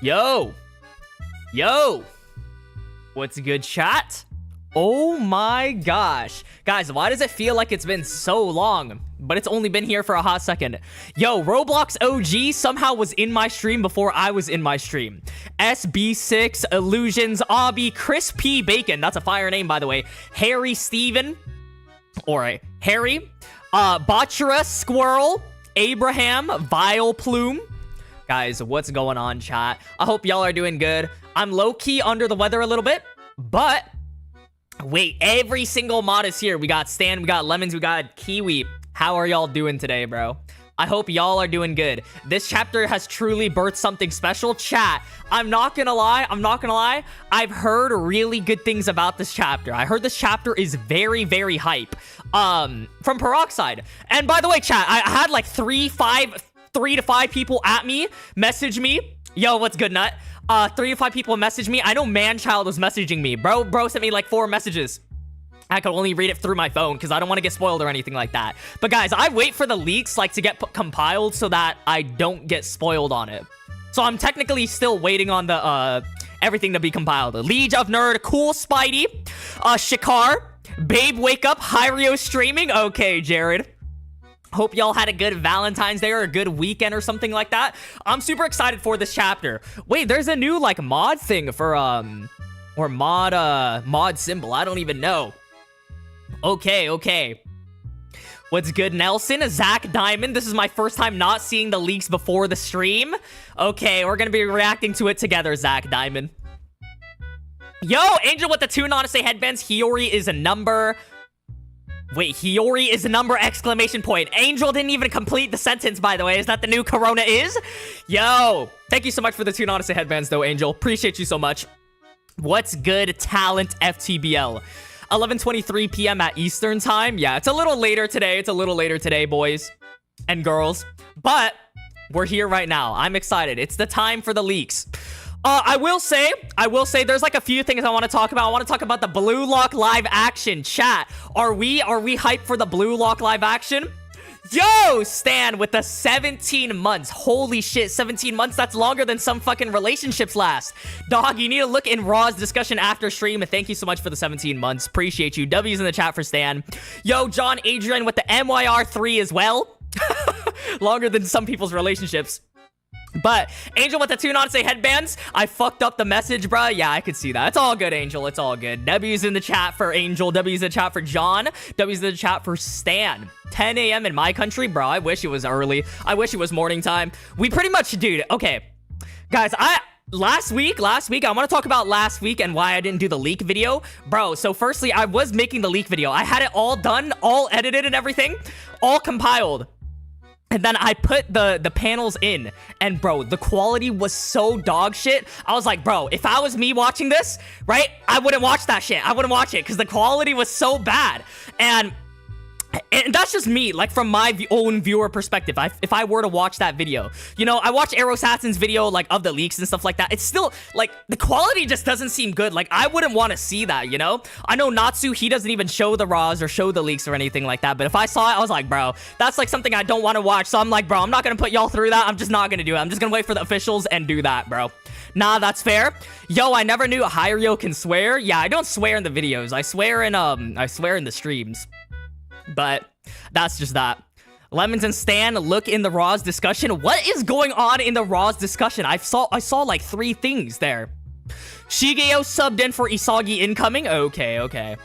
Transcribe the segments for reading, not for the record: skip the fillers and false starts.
Yo! Yo! What's good, chat? Oh my gosh. Guys, why does it feel like it's been so long? But it's only been here for a hot second. Yo, Roblox OG somehow was in my stream before I was in my stream. SB6, Illusions, Obby, Chris P. Bacon. That's a fire name, by the way. Harry Steven. Or Harry. Botchera, Squirrel, Abraham, Vile Plume. Guys, what's going on, chat? I hope y'all are doing good. I'm low-key under the weather a little bit, but wait, every single mod is here. We got Stan, we got Lemons, we got Kiwi. How are y'all doing today, bro? I hope y'all are doing good. This chapter has truly birthed something special. Chat, I'm not gonna lie. I've heard really good things about this chapter. I heard this chapter is very, very hype. From Peroxide. And by the way, chat, I had like 3 to 5 people at me, message me. Yo, what's good, Nut? 3 to 5 people message me. I know Manchild was messaging me. Bro sent me like 4 messages. I could only read it through my phone because I don't want to get spoiled or anything like that. But guys, I wait for the leaks like to get compiled so that I don't get spoiled on it. So I'm technically still waiting on the everything to be compiled. Liege of Nerd, Cool Spidey, Shikar, Babe Wake Up, Hiryo streaming. Okay, Jared. Hope y'all had a good Valentine's Day or a good weekend or something like that. I'm super excited for this chapter. Wait, there's a new like mod thing for or mod symbol. I don't even know. Okay. What's good, Nelson? Zach Diamond. This is my first time not seeing the leaks before the stream. Okay, we're gonna be reacting to it together, Zach Diamond. Yo, Angel with the 2 Nonase headbands. Hiori is a number. Wait, Hiori is a number, exclamation point. Angel didn't even complete the sentence, by the way. Is that the new Corona is? Yo, thank you so much for the 2 Nonase headbands, though, Angel. Appreciate you so much. What's good, Talent FTBL? 11:23 p.m. at Eastern time. Yeah, it's a little later today, boys and girls. But we're here right now. I'm excited. It's the time for the leaks. I will say there's like a few things I want to talk about. I want to talk about the BLUELOCK live action. Chat, are we hyped for the BLUELOCK live action? Yo, Stan with the 17 months. Holy shit, 17 months? That's longer than some fucking relationships last. Dog, you need to look in Raw's discussion after stream. And thank you so much for the 17 months. Appreciate you. W's in the chat for Stan. Yo, John Adrian with the MYR3 as well. Longer than some people's relationships. But Angel with the 2 Nonase headbands, I fucked up the message, bruh. Yeah, I could see that. It's all good, Angel. It's all good. W's in the chat for Angel. W's in the chat for John. W's in the chat for Stan. 10 a.m. in my country, bro. I wish it was early. I wish it was morning time. We pretty much, dude. Okay, guys. Last week, I want to talk about last week and why I didn't do the leak video, bro. So firstly, I was making the leak video. I had it all done, all edited and everything, all compiled. And then I put the panels in, and bro, the quality was so dog shit. I was like, bro, if I was me watching this, right, I wouldn't watch that shit. I wouldn't watch it because the quality was so bad. And that's just me, like from my own viewer perspective. If I were to watch that video, you know, I watched Aerosatsin's video like of the leaks and stuff like that. It's still like the quality just doesn't seem good. Like I wouldn't want to see that, you know. I know Natsu, he doesn't even show the raws or show the leaks or anything like that. But if I saw it, I was like, bro, that's like something I don't want to watch. So I'm like, bro, I'm not gonna put y'all through that. I'm just not gonna do it. I'm just gonna wait for the officials and do that, bro. Nah, that's fair. Yo, I never knew Hiryo can swear. Yeah, I don't swear in the videos. I swear in the streams. But that's just that. Lemons and Stan, look in the Raw's discussion. What is going on in the Raw's discussion? I saw like 3 things there. Shigeo subbed in for Isagi incoming. Okay.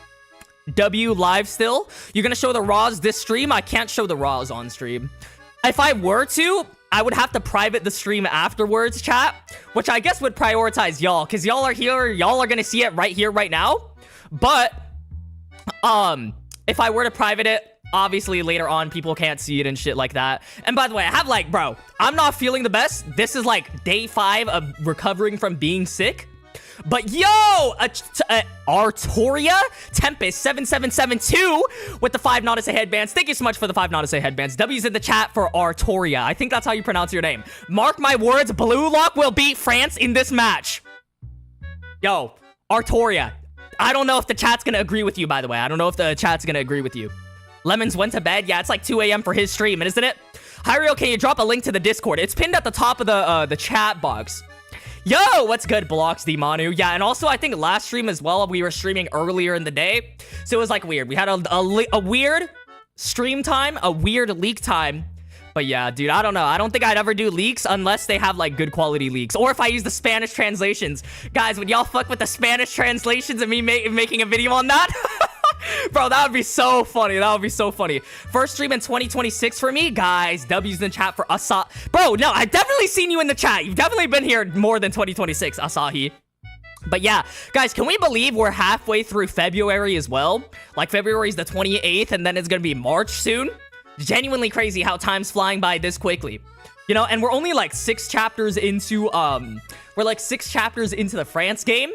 W live still. You're gonna show the Raws this stream? I can't show the Raws on stream. If I were to, I would have to private the stream afterwards, chat. Which I guess would prioritize y'all. Because y'all are here. Y'all are gonna see it right here, right now. But, if I were to private it, obviously later on people can't see it and shit like that. And by the way, I have like, bro, I'm not feeling the best. This is like day 5 of recovering from being sick. But yo, Artoria Tempest 7772 with the 5 Nonase headbands. Thank you so much for the 5 Nonase headbands. W's in the chat for Artoria. I think that's how you pronounce your name. Mark my words, BLUELOCK will beat France in this match. Yo, Artoria. I don't know if the chat's gonna agree with you, by the way. I don't know if the chat's gonna agree with you. Lemons went to bed. Yeah, it's like 2 a.m. for his stream, isn't it? Hiryo, can you drop a link to the Discord? It's pinned at the top of the chat box. Yo, what's good, Blocks the Manu? Yeah, and also I think last stream as well, we were streaming earlier in the day, so it was like weird. We had a weird stream time, a weird leak time. But yeah, dude, I don't know. I don't think I'd ever do leaks unless they have like good quality leaks, or if I use the Spanish translations. Guys, would y'all fuck with the Spanish translations and me making a video on that? Bro, that would be so funny. That would be so funny. First stream in 2026 for me. Guys, W's in the chat for Asa. Bro, no, I've definitely seen you in the chat. You've definitely been here more than 2026, Asahi. But yeah, guys, can we believe we're halfway through February as well? Like, February is the 28th, and then it's gonna be March soon. Genuinely crazy how time's flying by this quickly. You know, and we're only like 6 chapters into, we're like 6 chapters into the France game.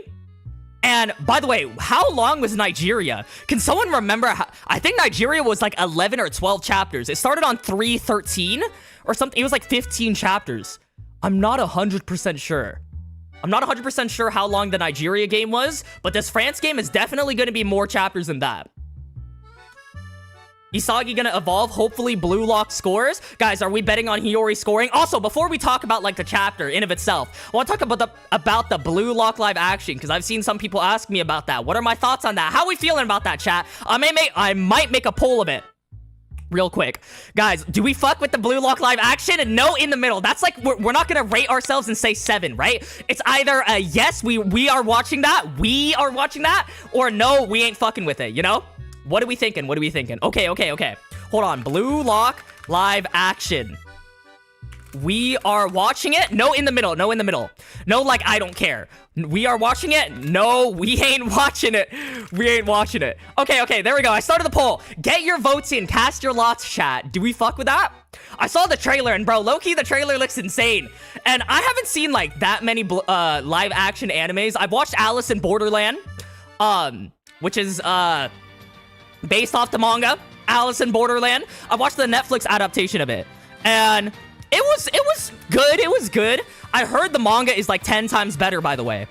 And by the way, how long was Nigeria? Can someone remember how, I think Nigeria was like 11 or 12 chapters. It started on 313 or something. It was like 15 chapters. I'm not 100% sure. I'm not 100% sure how long the Nigeria game was, but this France game is definitely going to be more chapters than that. Isagi gonna evolve, hopefully BLUELOCK scores. Guys, are we betting on Hiyori scoring? Also, before we talk about like the chapter in of itself, I want to talk about the BLUELOCK live action, because I've seen some people ask me about that. What are my thoughts on that? How are we feeling about that, chat? I might make a poll of it real quick. Guys, do we fuck with the BLUELOCK live action? No in the middle. That's like, we're not gonna rate ourselves and say 7, right? It's either a yes, we are watching that, or no, we ain't fucking with it, you know? What are we thinking? What are we thinking? Okay. Hold on. BLUELOCK live action. We are watching it. No in the middle. No in the middle. No, like, I don't care. We are watching it. No, we ain't watching it. We ain't watching it. Okay. There we go. I started the poll. Get your votes in. Cast your lots, chat. Do we fuck with that? I saw the trailer, and bro, low-key, the trailer looks insane. And I haven't seen, like, that many live action animes. I've watched Alice in Borderland, which is, based off the manga, Alice in Borderland. I watched the Netflix adaptation of it, and it was good. It was good. I heard the manga is like 10 times better, by the way.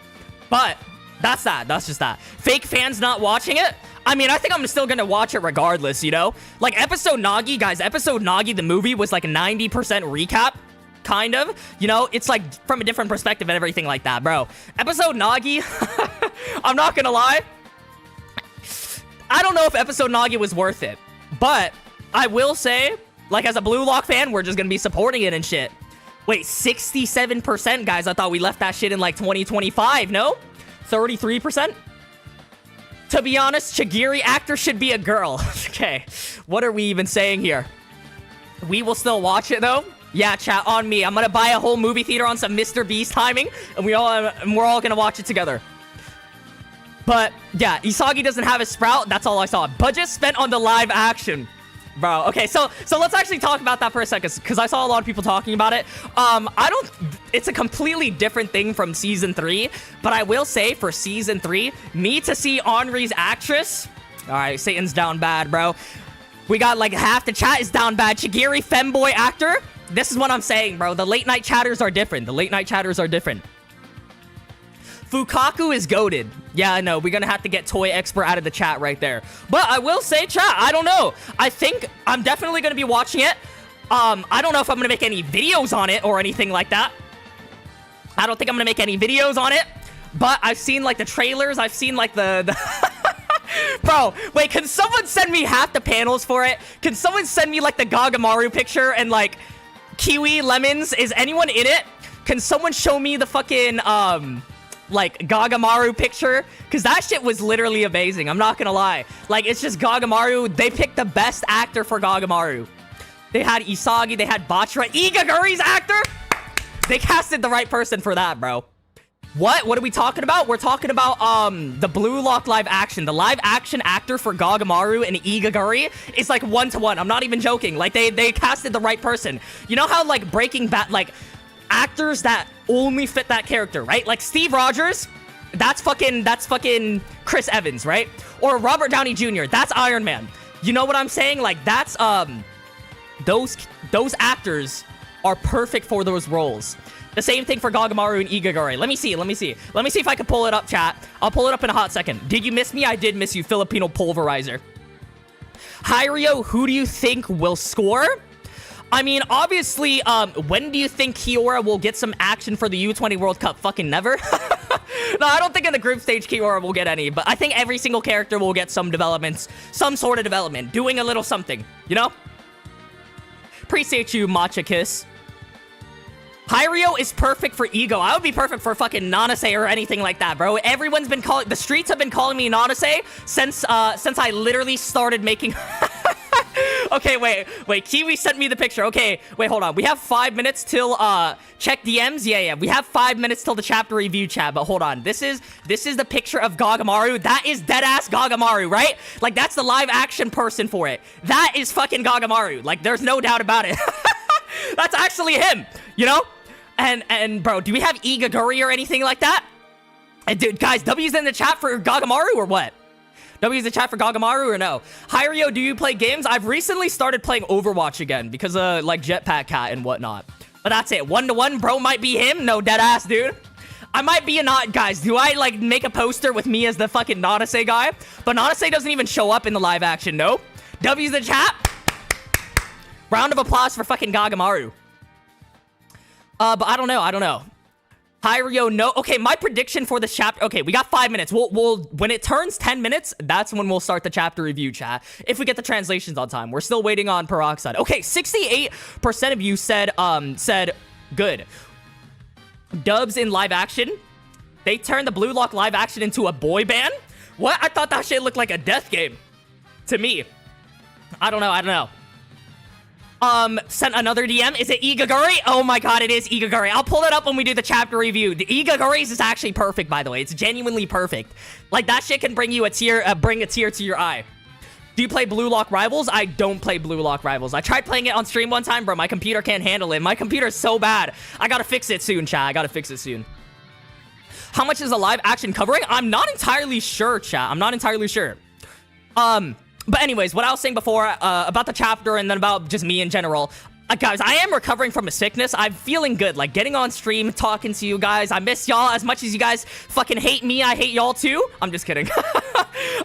But that's that. That's just that. Fake fans not watching it. I mean, I think I'm still gonna watch it regardless, you know? Like, Episode Nagi, guys, Episode Nagi, the movie, was like a 90% recap. Kind of, you know, it's like from a different perspective and everything like that, bro. Episode Nagi, I'm not gonna lie, I don't know if Episode Nagi was worth it, but I will say, like, as a BLUELOCK fan, we're just gonna be supporting it and shit. Wait, 67%, guys. I thought we left that shit in, like, 2025, no? 33%? To be honest, Chigiri actor should be a girl. Okay, what are we even saying here? We will still watch it, though. Yeah, chat, on me. I'm gonna buy a whole movie theater on some Mr. Beast timing, and we're all gonna watch it together. But, yeah, Isagi doesn't have a sprout. That's all I saw. Budget spent on the live action. Bro, okay, so let's actually talk about that for a second, because I saw a lot of people talking about it. It's a completely different thing from Season 3, but I will say, for Season 3, me to see Henri's actress... Alright, Satan's down bad, bro. We got, like, half the chat is down bad. Chigiri, femboy actor. This is what I'm saying, bro. The late-night chatters are different. Fukaku is goated. Yeah, I know. We're gonna have to get Toy Expert out of the chat right there. But I will say, chat, I don't know. I think I'm definitely gonna be watching it. I don't know if I'm gonna make any videos on it or anything like that. I don't think I'm gonna make any videos on it. But I've seen, like, the trailers. I've seen, like, the... Bro, wait, can someone send me half the panels for it? Can someone send me, like, the Gagamaru picture and, like, kiwi lemons? Is anyone in it? Can someone show me the fucking, like, Gagamaru picture? Because that shit was literally amazing. I'm not gonna lie. Like, it's just Gagamaru. They picked the best actor for Gagamaru. They had Isagi. They had Bachira. Igaguri's actor? They casted the right person for that, bro. What are we talking about? We're talking about, the BLUELOCK live action. The live action actor for Gagamaru and Igaguri is, like, 1-to-1. I'm not even joking. Like, they casted the right person. You know how, like, Breaking Bad, like... actors that only fit that character, right? Like Steve Rogers, that's fucking Chris Evans, right? Or Robert Downey Jr., that's Iron Man. You know what I'm saying? Like, that's, those actors are perfect for those roles. The same thing for Gagamaru and Igaguri. Let me see if I can pull it up, chat. I'll pull it up in a hot second. Did you miss me? I did miss you, Filipino Pulverizer. Hiryo, who do you think will score? I mean, obviously, when do you think Kiora will get some action for the U20 World Cup? Fucking never. No, I don't think in the group stage Kiora will get any, but I think every single character will get some developments, some sort of development, doing a little something, you know? Appreciate you, Matcha Kiss. Hiryo is perfect for Ego. I would be perfect for fucking Nanase or anything like that, bro. Everyone's been calling, the streets have been calling me Nanase since I literally started making... Okay, wait, Kiwi sent me the picture. Okay, wait, hold on. We have 5 minutes till, check DMs. Yeah, we have 5 minutes till the chapter review chat, but hold on. This is the picture of Gagamaru. That is deadass Gagamaru, right? Like, that's the live action person for it. That is fucking Gagamaru. Like, there's no doubt about it. That's actually him, you know? And bro, do we have Igaguri or anything like that? And dude, guys, W's in the chat for Gagamaru or what? W's in the chat for Gagamaru or no? Hiryo, do you play games? I've recently started playing Overwatch again because of like Jetpack Cat and whatnot. But that's it. 1-to-1, bro might be him. No, dead ass, dude. I might be a not, guys. Do I like make a poster with me as the fucking Nanase guy? But Nanase doesn't even show up in the live action. No. W's in the chat. Round of applause for fucking Gagamaru. But I don't know. Hiryo, no. Okay, my prediction for the chapter. Okay, we got 5 minutes. We'll when it turns 10 minutes, that's when we'll start the chapter review chat. If we get the translations on time. We're still waiting on Peroxide. Okay, 68% of you said good. Dubs in live action. They turned the BLUELOCK live action into a boy band? What? I thought that shit looked like a death game. To me. I don't know. Sent another DM. Is it Igaguri? Oh my god, it is Igaguri. I'll pull it up when we do the chapter review. The Igaguri's is actually perfect, by the way. It's genuinely perfect. Like, that shit can bring you a tear, bring a tear to your eye. Do you play BLUELOCK Rivals? I don't play BLUELOCK Rivals. I tried playing it on stream one time, bro. My computer can't handle it. My computer's so bad. I gotta fix it soon, chat. I gotta fix it soon. How much is a live action covering? I'm not entirely sure, chat. I'm not entirely sure. But anyways, what I was saying before about the chapter and then about just me in general. Guys, I am recovering from a sickness. I'm feeling good. Like, getting on stream, talking to you guys. I miss y'all as much as you guys fucking hate me. I hate y'all too. I'm just kidding.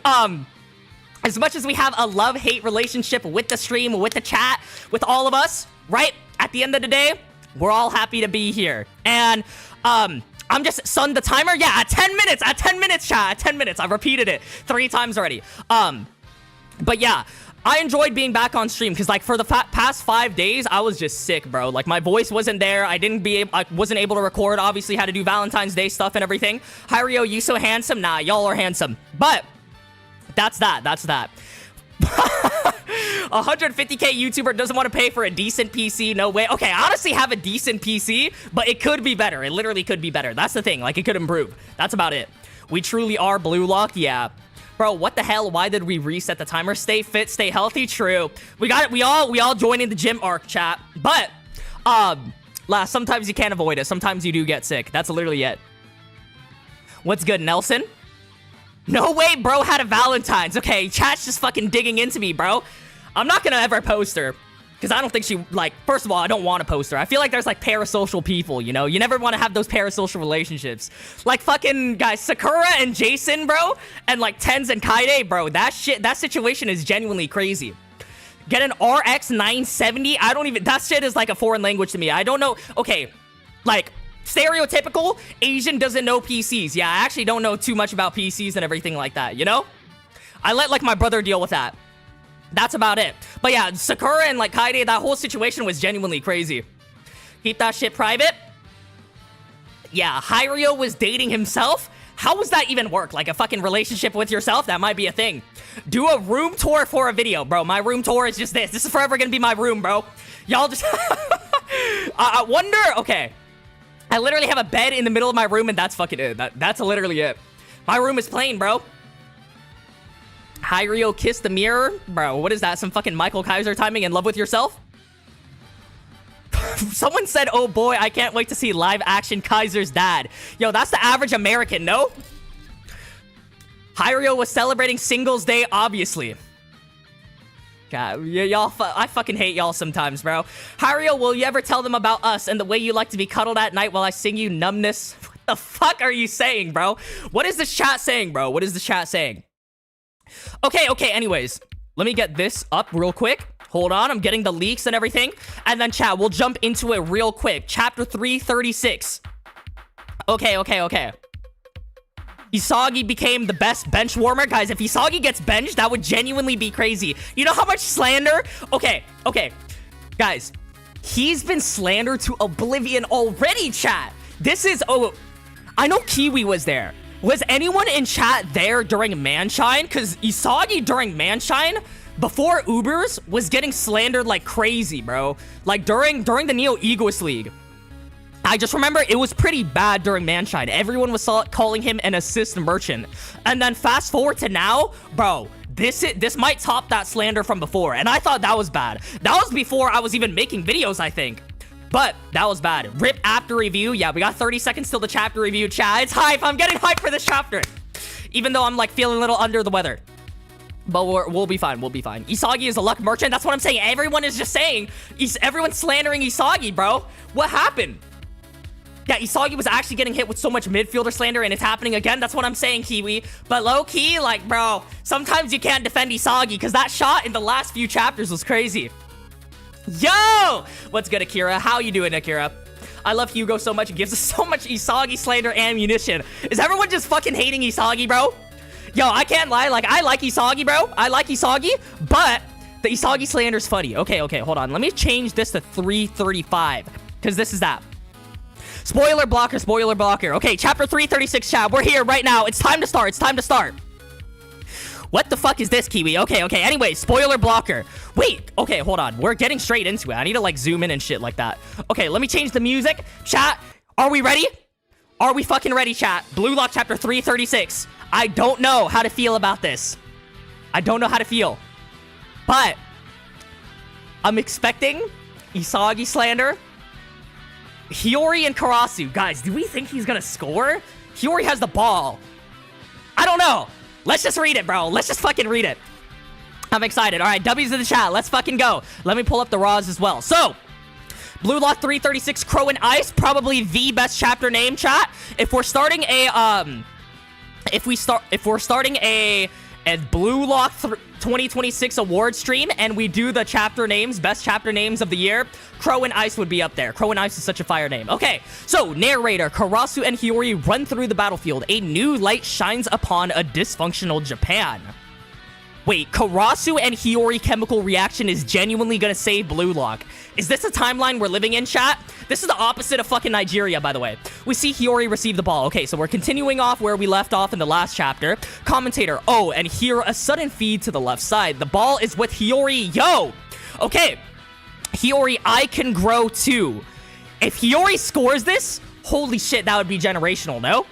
As much as we have a love-hate relationship with the stream, with the chat, with all of us, right? At the end of the day, we're all happy to be here. And, I'm just, son, the timer? Yeah, at 10 minutes, chat, at 10 minutes. I've repeated it 3 times already. But yeah, I enjoyed being back on stream because, like, for the past 5 days, I was just sick, bro. Like, my voice wasn't there. I wasn't able to record. Obviously, had to do Valentine's Day stuff and everything. Hiryo, you so handsome? Nah, y'all are handsome. But that's that. 150k YouTuber doesn't want to pay for a decent PC. No way. Okay, I honestly have a decent PC, but it could be better. It literally could be better. That's the thing. Like, it could improve. That's about it. We truly are BLUELOCK. Yeah. Bro, what the hell? Why did we reset the timer? Stay fit, stay healthy. True. We got it. We all join in the gym arc, chat. But sometimes you can't avoid it. Sometimes you do get sick. That's literally it. What's good, Nelson? No way, bro had a Valentine's. Okay, chat's just fucking digging into me, bro. I'm not gonna ever post her. Because I don't think she, like, first of all, I don't want to post her. I feel like there's, like, parasocial people, you know? You never want to have those parasocial relationships. Like, fucking, guys, Sakura and Jason, bro, and, like, Tens and Kaide, bro, that situation is genuinely crazy. Get an RX 970? I don't even, that shit is, like, a foreign language to me. I don't know, okay, like, stereotypical, Asian doesn't know PCs. Yeah, I actually don't know too much about PCs and everything like that, you know? I let, like, my brother deal with that. That's about it. But yeah, Sakura and, like, Kaide, that whole situation was genuinely crazy. Keep that shit private. Yeah, Hiryo was dating himself. How does that even work? Like, a fucking relationship with yourself? That might be a thing. Do a room tour for a video, bro. My room tour is just this. This is forever gonna be my room, bro. Y'all just... I wonder... Okay. I literally have a bed in the middle of my room, and that's fucking it. That's literally it. My room is plain, bro. Hiryo kiss the mirror? Bro, what is that? Some fucking Michael Kaiser timing in love with yourself? Someone said, oh boy, I can't wait to see live action Kaiser's dad. Yo, that's the average American, no? Hiryo was celebrating Singles Day, obviously. God, y'all, I fucking hate y'all sometimes, bro. Hiryo, will you ever tell them about us and the way you like to be cuddled at night while I sing you numbness? What the fuck are you saying, bro? What is this chat saying, bro? What is the chat saying? Okay, anyways. Let me get this up real quick. Hold on, I'm getting the leaks and everything. And then, chat, we'll jump into it real quick. Chapter 336. Okay. Isagi became the best bench warmer. Guys, if Isagi gets benched, that would genuinely be crazy. You know how much slander? Okay. Guys, he's been slandered to oblivion already, chat. This is... Oh, I know Kiwi was there. Was anyone in chat there during Manshine? Because Isagi during Manshine, before Ubers, was getting slandered like crazy, bro. Like, during the Neo Egoist League. I just remember it was pretty bad during Manshine. Everyone was calling him an assist merchant. And then fast forward to now, bro, this might top that slander from before. And I thought that was bad. That was before I was even making videos, I think. But that was bad. Rip after review. Yeah, we got 30 seconds till the chapter review, chat. It's hype. I'm getting hype for this chapter. Even though I'm like feeling a little under the weather. But we'll be fine. We'll be fine. Isagi is a luck merchant. That's what I'm saying. Everyone is just saying. Everyone's slandering Isagi, bro. What happened? Yeah, Isagi was actually getting hit with so much midfielder slander, and it's happening again. That's what I'm saying, Kiwi. But low-key, like, bro, sometimes you can't defend Isagi, because that shot in the last few chapters was crazy. Yo! What's good, Akira? How you doing, Akira? I love Hugo so much. It gives us so much Isagi slander ammunition. Is everyone just fucking hating Isagi, bro? Yo, I can't lie. Like, I like Isagi, bro. I like Isagi, but the Isagi slander's funny. Okay, hold on. Let me change this to 335, because this is that. Spoiler blocker. Okay, chapter 336, chat. We're here right now. It's time to start. What the fuck is this, Kiwi? Okay. Anyway, spoiler blocker. Wait. Okay, hold on. We're getting straight into it. I need to, like, zoom in and shit like that. Okay, let me change the music. Chat, are we ready? Are we fucking ready, chat? Blue Lock chapter 336. I don't know how to feel about this. But I'm expecting Isagi slander. Hiori and Karasu. Guys, do we think he's gonna score? Hiori has the ball. I don't know. Let's just read it, bro. Let's just fucking read it. I'm excited. All right, W's in the chat. Let's fucking go. Let me pull up the raws as well. So, Blue Lock 336, Crow and Ice, probably the best chapter name, chat. If we're starting a Blue Lock 2026 award stream and we do the chapter names, best chapter names of the year, Crow and Ice would be up there. Crow and Ice is such a fire name. Okay, so narrator, Karasu and Hiori run through the battlefield. A new light shines upon a dysfunctional Japan. Wait, Karasu and Hiori chemical reaction is genuinely gonna save Blue Lock. Is this a timeline we're living in, chat? This is the opposite of fucking Nigeria, by the way. We see Hiori receive the ball. Okay, so we're continuing off where we left off in the last chapter. Commentator, oh, and here a sudden feed to the left side. The ball is with Hiori. Yo! Okay, Hiori, I can grow too. If Hiori scores this, holy shit, that would be generational, no?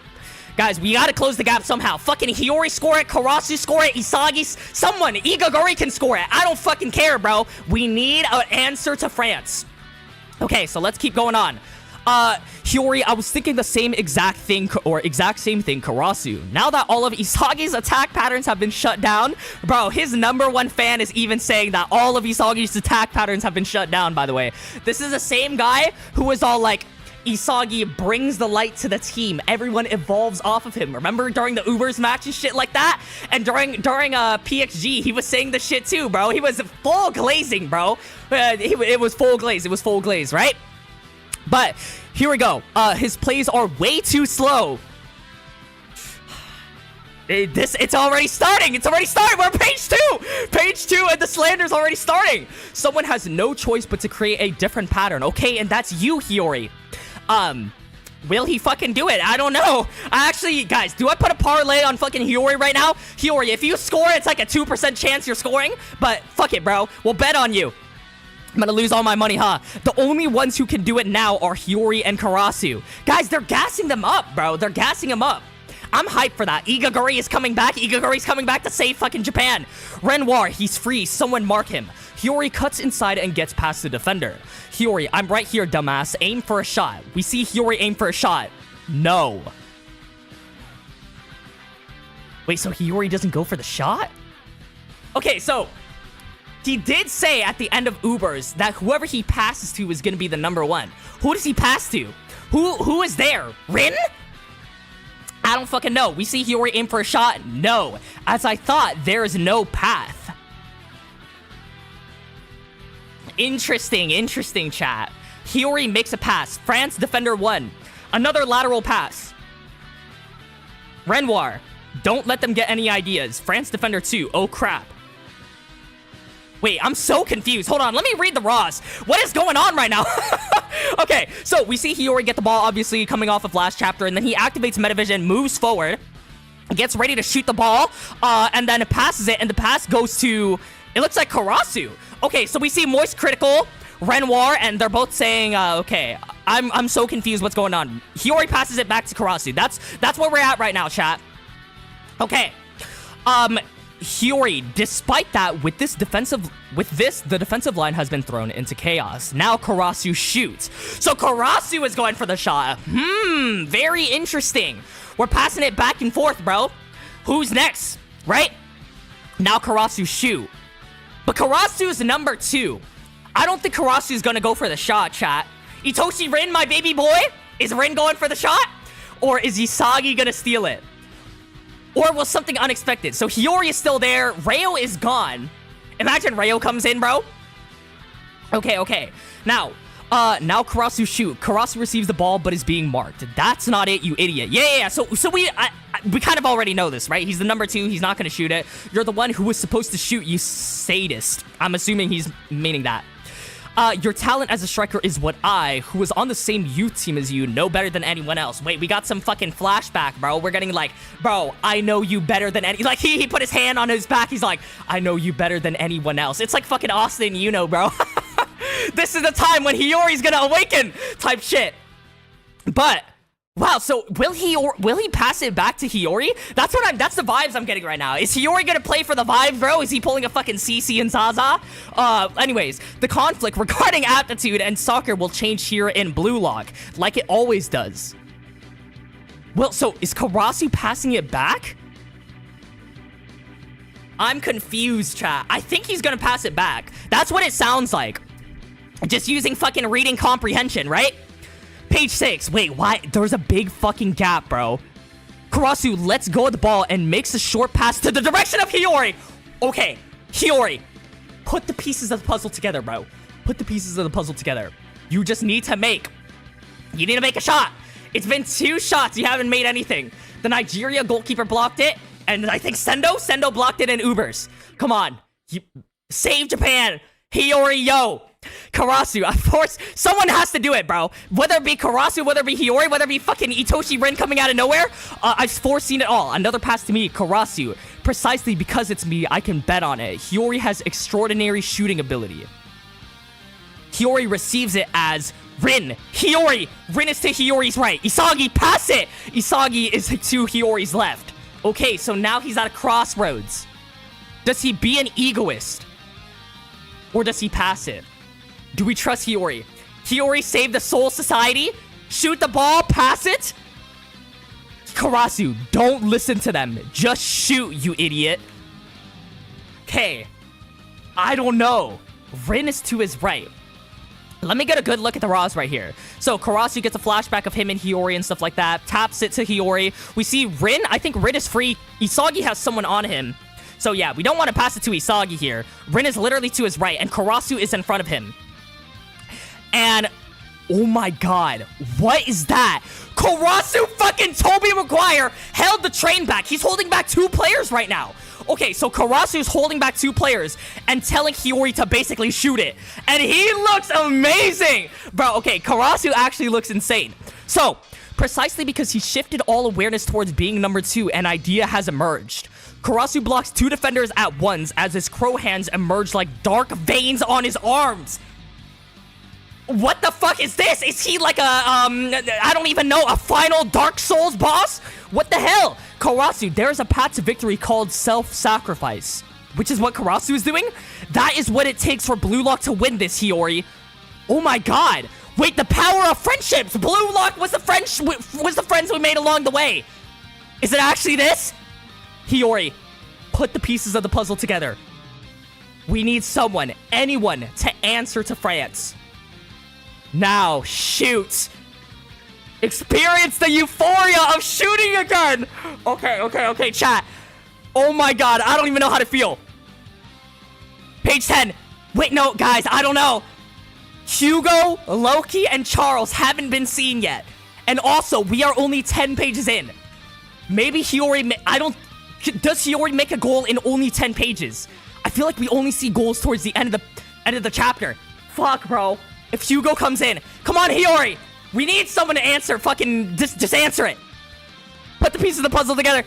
Guys, we gotta close the gap somehow. Fucking Hiori score it, Karasu score it, Isagi, someone, Igaguri can score it. I don't fucking care, bro. We need an answer to France. Okay, so let's keep going on. Hiori, I was thinking the same exact thing, Karasu. Now that all of Isagi's attack patterns have been shut down, bro, his #1 fan is even saying that all of Isagi's attack patterns have been shut down, by the way. This is the same guy who was all like, Isagi brings the light to the team. Everyone evolves off of him. Remember during the Ubers match and shit like that? And during PXG, he was saying the shit too, bro. He was full glazing, bro. It was full glaze, right? But here we go. His plays are way too slow. It's already starting. We're on page 2, and the slander's already starting. Someone has no choice but to create a different pattern. Okay, and that's you, Hiori. Will he fucking do it? I don't know. Guys, do I put a parlay on fucking Hiori right now? Hiori, if you score, it's like a 2% chance you're scoring. But fuck it, bro. We'll bet on you. I'm gonna lose all my money, huh? The only ones who can do it now are Hiori and Karasu. Guys, they're gassing them up, bro. They're gassing them up. I'm hyped for that. Igaguri is coming back. Igaguri's coming back to save fucking Japan. Renoir, he's free. Someone mark him. Hiori cuts inside and gets past the defender. Hiori, I'm right here, dumbass. Aim for a shot. We see Hiori aim for a shot. No. Wait, so Hiori doesn't go for the shot? Okay, so he did say at the end of Ubers that whoever he passes to is going to be the #1. Who does he pass to? Who is there? Rin? I don't fucking know. We see Hiori aim for a shot. No. As I thought, there is no path. Interesting, chat. Hiori makes a pass. France defender 1. Another lateral pass. Renoir, don't let them get any ideas. France defender 2. Oh, crap. Wait, I'm so confused. Hold on, let me read the Raws. What is going on right now? Okay, so we see Hiori get the ball, obviously, coming off of last chapter, and then he activates Metavision, moves forward, gets ready to shoot the ball, and then passes it, and the pass goes to, it looks like Karasu. Okay, so we see Moist Critical, Renoir, and they're both saying, okay, I'm so confused what's going on. Hiori passes it back to Karasu. That's where we're at right now, chat. Okay. Hiori, despite that, the defensive line has been thrown into chaos. Now Karasu shoots. So Karasu is going for the shot. Very interesting. We're passing it back and forth, bro. Who's next? Right? Now Karasu shoot. But Karasu's number 2. I don't think Karasu's gonna go for the shot, chat. Itoshi Rin, my baby boy? Is Rin going for the shot? Or is Isagi gonna steal it? Or was something unexpected? So Hiori is still there. Ryo is gone. Imagine Ryo comes in, bro. Okay. Now Karasu shoot. Karasu receives the ball, but is being marked. That's not it, you idiot. Yeah. So we kind of already know this, right? He's the number 2. He's not going to shoot it. You're the one who was supposed to shoot, you sadist. I'm assuming he's meaning that. Your talent as a striker is what I, who was on the same youth team as you, know better than anyone else. Wait, we got some fucking flashback, bro. We're getting like, bro, I know you better than any... Like, he put his hand on his back. He's like, I know you better than anyone else. It's like fucking Austin, you know, bro. This is the time when Hiori's gonna awaken type shit. But... wow, so will he pass it back to Hiori? That's the vibes I'm getting right now. Is Hiori gonna play for the vibes, bro? Is he pulling a fucking CC and Zaza? Anyways, the conflict regarding aptitude and soccer will change here in BLUELOCK, like it always does. Well, so is Karasu passing it back? I'm confused, chat. I think he's gonna pass it back. That's what it sounds like. Just using fucking reading comprehension, right? Page 6. Wait, why? There's a big fucking gap, bro. Karasu lets go of the ball and makes a short pass to the direction of Hiori. Okay, Hiori, put the pieces of the puzzle together, bro. Put the pieces of the puzzle together. You just need to make a shot. It's been 2 shots. You haven't made anything. The Nigeria goalkeeper blocked it, and I think Sendo blocked it in Ubers. Come on. Save Japan. Hiori, yo. Karasu, of course, someone has to do it, bro. Whether it be Karasu, whether it be Hiori, whether it be fucking Itoshi Rin coming out of nowhere, I've foreseen it all. Another pass to me, Karasu. Precisely because it's me, I can bet on it. Hiori has extraordinary shooting ability. Hiori receives it as Rin. Hiori. Rin is to Hiori's right. Isagi, pass it. Isagi is to Hiori's left. Okay, so now he's at a crossroads. Does he be an egoist? Or does he pass it? Do we trust Hiori? Hiori save the Soul Society? Shoot the ball, pass it? Karasu, don't listen to them. Just shoot, you idiot. Okay. I don't know. Rin is to his right. Let me get a good look at the Raws right here. So Karasu gets a flashback of him and Hiori and stuff like that. Taps it to Hiori. We see Rin. I think Rin is free. Isagi has someone on him. So yeah, we don't want to pass it to Isagi here. Rin is literally to his right, and Karasu is in front of him. And, oh my god, what is that? Karasu fucking Tobey Maguire held the train back. He's holding back 2 players right now. Okay, so Karasu's holding back 2 players and telling Hiori to basically shoot it. And he looks amazing. Bro, okay, Karasu actually looks insane. So, precisely because he shifted all awareness towards being number 2, an idea has emerged. Karasu blocks 2 defenders at once as his crow hands emerge like dark veins on his arms. What the fuck is this? Is he like a, I don't even know, a final Dark Souls boss? What the hell? Karasu, there's a path to victory called self-sacrifice. Which is what Karasu is doing? That is what it takes for BLUELOCK to win this, Hiori. Oh my god. Wait, the power of friendships. BLUELOCK was the friends we made along the way. Is it actually this? Hiori, put the pieces of the puzzle together. We need someone, anyone, to answer to France. Now, shoot. Experience the euphoria of shooting again. Okay, chat. Oh my god, I don't even know how to feel. Page 10. Wait, no, guys, I don't know. Hugo, Loki, and Charles haven't been seen yet. And also, we are only 10 pages in. Maybe Hiori... Does Hiori make a goal in only 10 pages? I feel like we only see goals towards the end of the chapter. Fuck, bro. If Hugo comes in... Come on, Hiori! We need someone to answer. Fucking... Just answer it. Put the pieces of the puzzle together.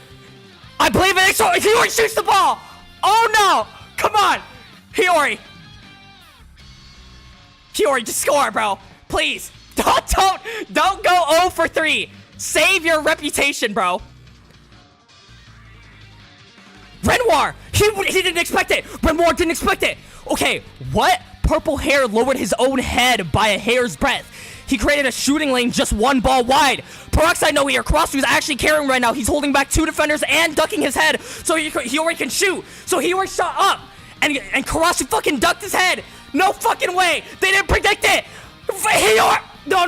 I believe in it. So Hiori shoots the ball. Oh, no. Come on. Hiori, just score, bro. Please. Don't go 0 for 3. Save your reputation, bro. Renoir. He didn't expect it. Renoir didn't expect it. Okay, what? Purple hair lowered his own head by a hair's breadth. He created a shooting lane just one ball wide. Peroxide no here. Karasu is actually carrying right now. He's holding back 2 defenders and ducking his head so Hiori can shoot. So Hiori shot up. And Karasu fucking ducked his head. No fucking way. They didn't predict it. Hiori. No.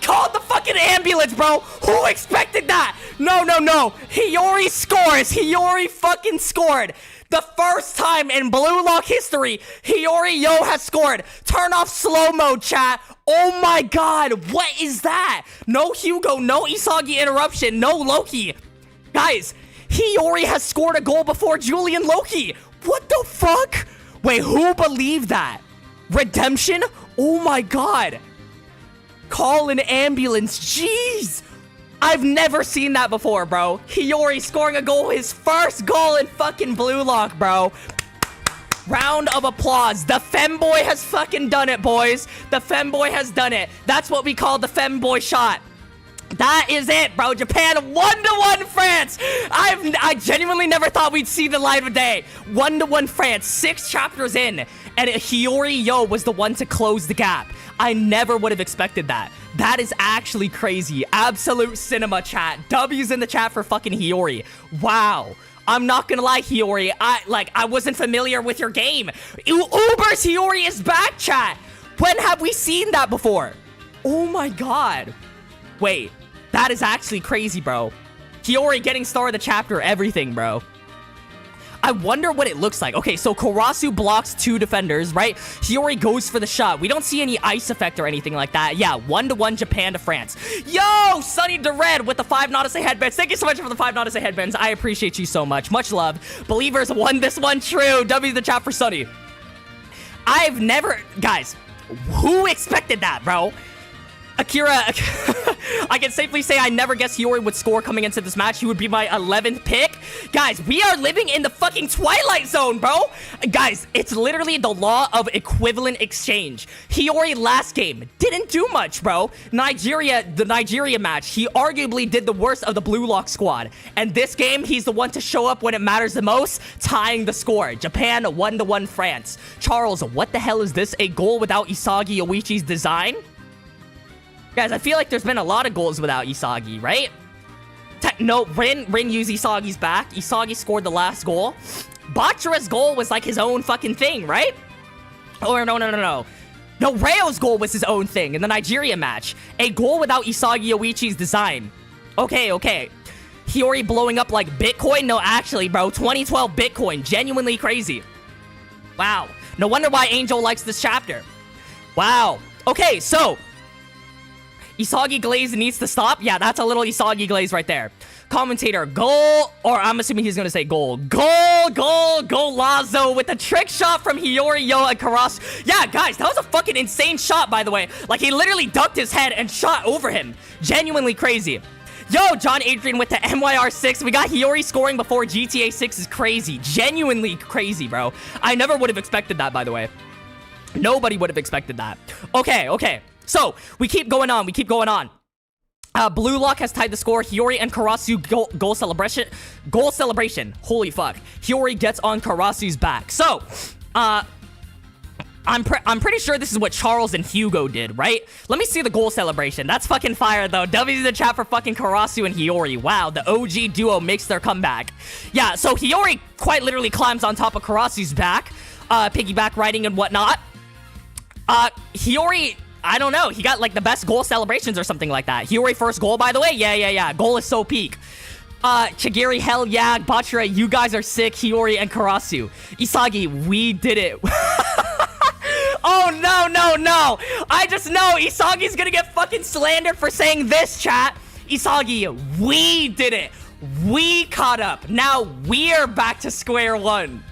Call the fucking ambulance, bro. Who expected that? No. Hiori scores. Hiori fucking scored. The first time in Blue Lock history, Hiori has scored. Turn off slow-mo, chat. Oh my god. What is that? No Hugo. No Isagi interruption. No Loki. Guys, Hiori has scored a goal before Julian Loki. What the fuck? Wait, who believed that? Redemption? Oh my god. Call an ambulance. Jeez. I've never seen that before, bro. Hiori scoring a goal. His first goal in fucking Blue Lock, bro. Round of applause. The femboy has fucking done it, boys. The femboy has done it. That's what we call the femboy shot. That is it, bro. Japan 1-1 France. I genuinely never thought we'd see the light of day. 1-1 France. 6 chapters in, and Hiori was the one to close the gap. I never would have expected that. That is actually crazy. Absolute cinema, chat. W's in the chat for fucking Hiori. Wow. I'm not gonna lie, Hiori. I wasn't familiar with your game. Uber's Hiori is back, chat. When have we seen that before? Oh my god. Wait, that is actually crazy, bro. Hiori getting star of the chapter, everything, bro. I wonder what it looks like. Okay, so Karasu blocks 2 defenders, right? Hiori goes for the shot. We don't see any ice effect or anything like that. Yeah, 1-1 Japan to France. Yo, Sunny the Red with the 5 Nodisei headbands. Thank you so much for the 5 Nodisei headbands. I appreciate you so much. Much love. Believers won this one true. W the chat for Sunny. I've never... Guys, who expected that, bro? Akira, I can safely say I never guessed Hiori would score coming into this match. He would be my 11th pick. Guys, we are living in the fucking Twilight Zone, bro. Guys, it's literally the law of equivalent exchange. Hiori last game didn't do much, bro. The Nigeria match, he arguably did the worst of the Blue Lock squad. And this game, he's the one to show up when it matters the most, tying the score. Japan 1-1 France. Charles, what the hell is this? A goal without Isagi Oichi's design? Guys, I feel like there's been a lot of goals without Isagi, right? No, Rin used Isagi's back. Isagi scored the last goal. Bachira's goal was like his own fucking thing, right? Or no. No, Rayo's goal was his own thing in the Nigeria match. A goal without Isagi Oichi's design. Okay. Hiori blowing up like Bitcoin? No, actually, bro. 2012 Bitcoin. Genuinely crazy. Wow. No wonder why Angel likes this chapter. Wow. Okay, so... Isagi glaze needs to stop. Yeah, that's a little Isagi glaze right there. Commentator, goal, or I'm assuming he's gonna say goal. Goal, Lazo with the trick shot from Hiori and Karasu. Yeah, guys, that was a fucking insane shot, by the way. Like, he literally ducked his head and shot over him. Genuinely crazy. Yo, John Adrian with the MYR6. We got Hiori scoring before GTA 6 is crazy. Genuinely crazy, bro. I never would have expected that, by the way. Nobody would have expected that. Okay. So, we keep going on. Blue Lock has tied the score. Hiori and Karasu goal celebration. Holy fuck. Hiori gets on Karasu's back. So, I'm pretty sure this is what Charles and Hugo did, right? Let me see the goal celebration. That's fucking fire, though. W's in the chat for fucking Karasu and Hiori. Wow, the OG duo makes their comeback. Yeah, so Hiori quite literally climbs on top of Karasu's back. Piggyback riding and whatnot. Hiori... I don't know. He got, like, the best goal celebrations or something like that. Hiori first goal, by the way. Yeah. Goal is so peak. Chigiri, hell yeah. Bachira, you guys are sick. Hiori and Karasu. Isagi, we did it. Oh, no. I just know Isagi's gonna get fucking slandered for saying this, chat. Isagi, we did it. We caught up. Now we're back to square one.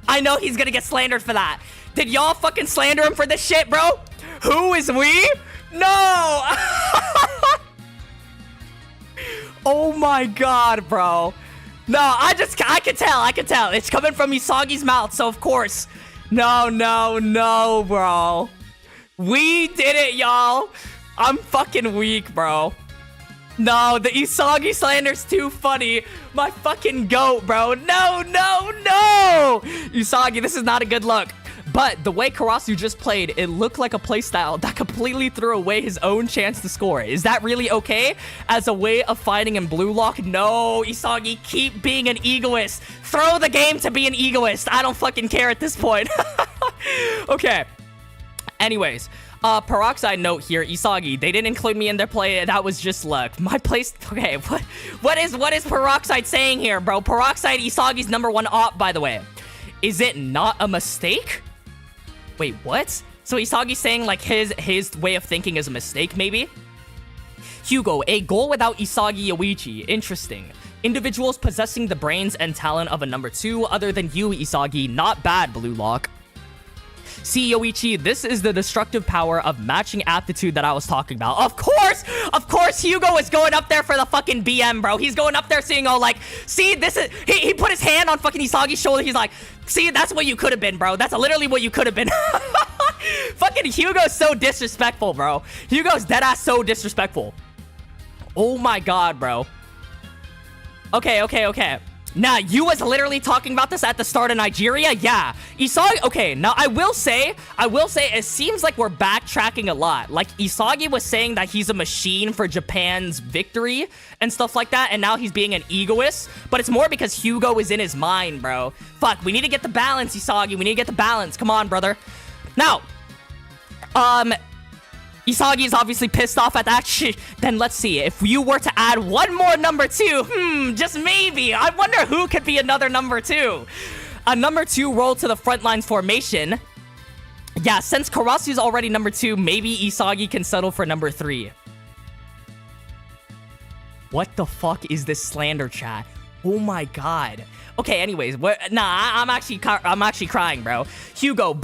I know he's gonna get slandered for that. Did y'all fucking slander him for this shit, bro? Who is we? No! Oh my god, bro. No, I can tell. It's coming from Isagi's mouth, so of course. No, bro. We did it, y'all. I'm fucking weak, bro. No, the Isagi slander's too funny. My fucking goat, bro. No. Isagi, this is not a good look. But the way Karasu just played, it looked like a playstyle that completely threw away his own chance to score. Is that really okay? As a way of fighting in Blue Lock? No, Isagi, keep being an egoist. Throw the game to be an egoist. I don't fucking care at this point. Okay. Anyways, peroxide note here, Isagi, they didn't include me in their play. That was just luck. My place. Okay, what is peroxide saying here, bro? Peroxide, Isagi's #1 op, by the way. Is it not a mistake? Wait, what? So Isagi's saying like his way of thinking is a mistake, maybe? Hugo, a goal without Isagi Yoichi. Interesting. Individuals possessing the brains and talent of a '2 other than you, Isagi. Not bad, Blue Lock. See, Yoichi, this is the destructive power of matching aptitude that I was talking about. Of course, Hugo is going up there for the fucking BM, bro. He's going up there saying, oh, like, see, this is... He put his hand on fucking Isagi's shoulder. He's like, see, that's what you could have been, bro. That's literally what you could have been. Fucking Hugo's so disrespectful, bro. Hugo's deadass so disrespectful. Oh my god, bro. Okay. Nah, you was literally talking about this at the start of Nigeria? Yeah. Isagi, okay, now I will say, it seems like we're backtracking a lot. Like, Isagi was saying that he's a machine for Japan's victory and stuff like that, and now he's being an egoist, but it's more because Hugo is in his mind, bro. Fuck, we need to get the balance, Isagi. We need to get the balance. Come on, brother. Now, Isagi is obviously pissed off at that shit. Then let's see. If you were to add one more #2, just maybe. I wonder who could be another #2. A #2 roll to the front lines formation. Yeah, since Karasu's already #2, maybe Isagi can settle for #3. What the fuck is this slander, chat? Oh my god. Okay, anyways, I'm actually crying, bro. Hugo.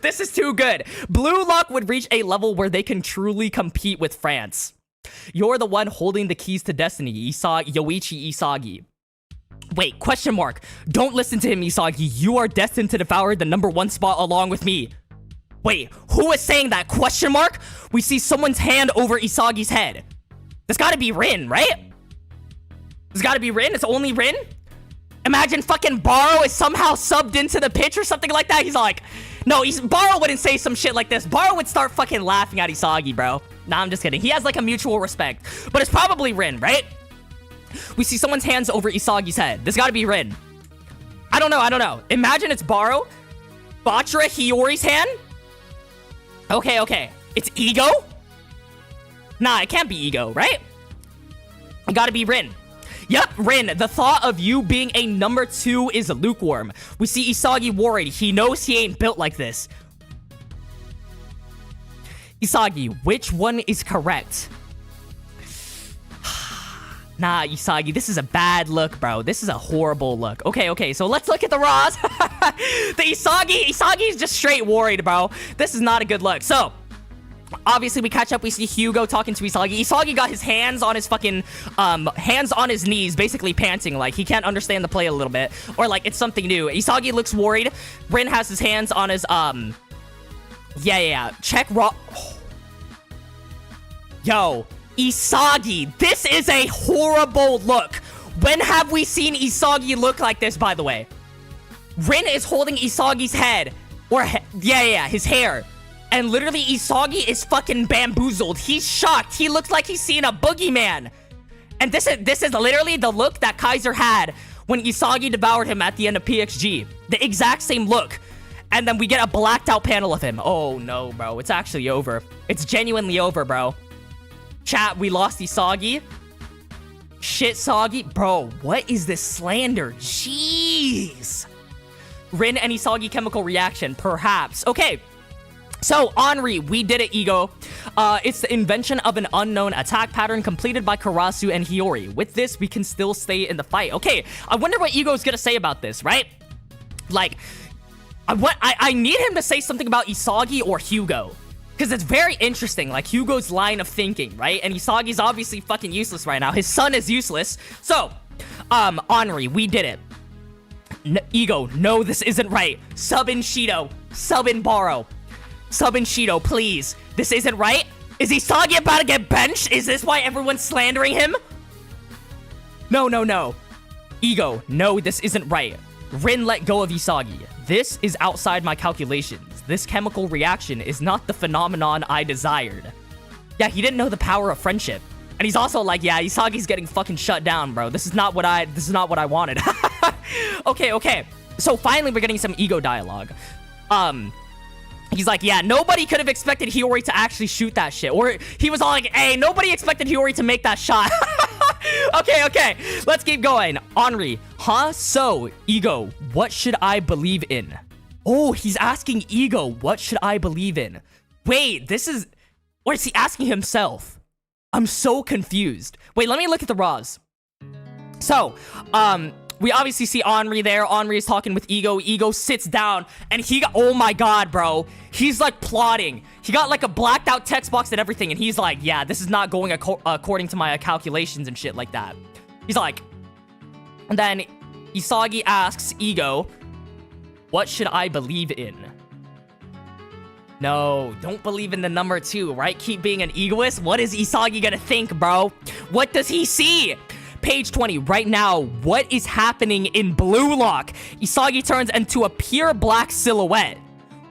This is too good. Blue Lock would reach a level where they can truly compete with France. You're the one holding the keys to destiny, Yoichi Isagi. Wait, question mark. Don't listen to him, Isagi. You are destined to devour the #1 spot along with me. Wait, who is saying that? Question mark? We see someone's hand over Isagi's head. This gotta be Rin, right? This gotta be Rin? It's only Rin? Imagine fucking Barou is somehow subbed into the pitch or something like that. He's like, no, Barou wouldn't say some shit like this. Barou would start fucking laughing at Isagi, bro. Nah, I'm just kidding. He has like a mutual respect. But it's probably Rin, right? We see someone's hands over Isagi's head. This gotta be Rin. I don't know. Imagine it's Barou. Bachira Hiyori's hand? Okay. It's Ego? Nah, it can't be Ego, right? It gotta be Rin. Yep, Rin, the thought of you being a #2 is lukewarm. We see Isagi worried. He knows he ain't built like this. Isagi, which one is correct? Nah, Isagi, this is a bad look, bro. This is a horrible look. Okay, so let's look at the Raws. The Isagi's just straight worried, bro. This is not a good look. So, obviously, we catch up. We see Hugo talking to Isagi. Isagi got his hands on his fucking, hands on his knees, basically panting. Like, he can't understand the play a little bit. Or, like, it's something new. Isagi looks worried. Rin has his hands on his, Yeah. Check raw. Oh. Yo, Isagi, this is a horrible look. When have we seen Isagi look like this, by the way? Rin is holding Isagi's head. Or, his hair. And literally, Isagi is fucking bamboozled. He's shocked. He looks like he's seen a boogeyman. And this is literally the look that Kaiser had when Isagi devoured him at the end of PXG. The exact same look. And then we get a blacked out panel of him. Oh no, bro. It's actually over. It's genuinely over, bro. Chat, we lost Isagi. Shit, Soggy. Bro, what is this slander? Jeez. Rin and Isagi chemical reaction, perhaps. Okay. So, Henri, we did it, Ego. It's the invention of an unknown attack pattern completed by Karasu and Hiori. With this, we can still stay in the fight. Okay, I wonder what Ego's gonna say about this, right? Like, I need him to say something about Isagi or Hugo. Because it's very interesting, like, Hugo's line of thinking, right? And Isagi's obviously fucking useless right now. His son is useless. So, Henri, we did it. Ego, no, this isn't right. Sub in Shido. Sub in Barou. Sub in Shido, please. This isn't right? Is Isagi about to get benched? Is this why everyone's slandering him? No, no, no. Ego, no, this isn't right. Rin let go of Isagi. This is outside my calculations. This chemical reaction is not the phenomenon I desired. Yeah, he didn't know the power of friendship. And he's also like, yeah, Isagi's getting fucking shut down, bro. This is not what I wanted. Okay. So finally we're getting some Ego dialogue. He's like, yeah, nobody could have expected Hiori to actually shoot that shit. Or he was all like, hey, nobody expected Hiori to make that shot. Okay. Let's keep going. Henri, huh? So, Ego, what should I believe in? Oh, he's asking Ego, what should I believe in? Wait, or is he asking himself? I'm so confused. Wait, let me look at the raws. So, we obviously see Henri there. Henri is talking with Ego. Ego sits down, and oh my god, bro. He's, like, plotting. He got, like, a blacked out text box and everything, and he's like, yeah, this is not going according to my calculations and shit like that. He's like... And then Isagi asks Ego, what should I believe in? No, don't believe in the number 2, right? Keep being an egoist? What is Isagi gonna think, bro? What does he see? Page 20, right now, what is happening in BLUELOCK? Isagi turns into a pure black silhouette.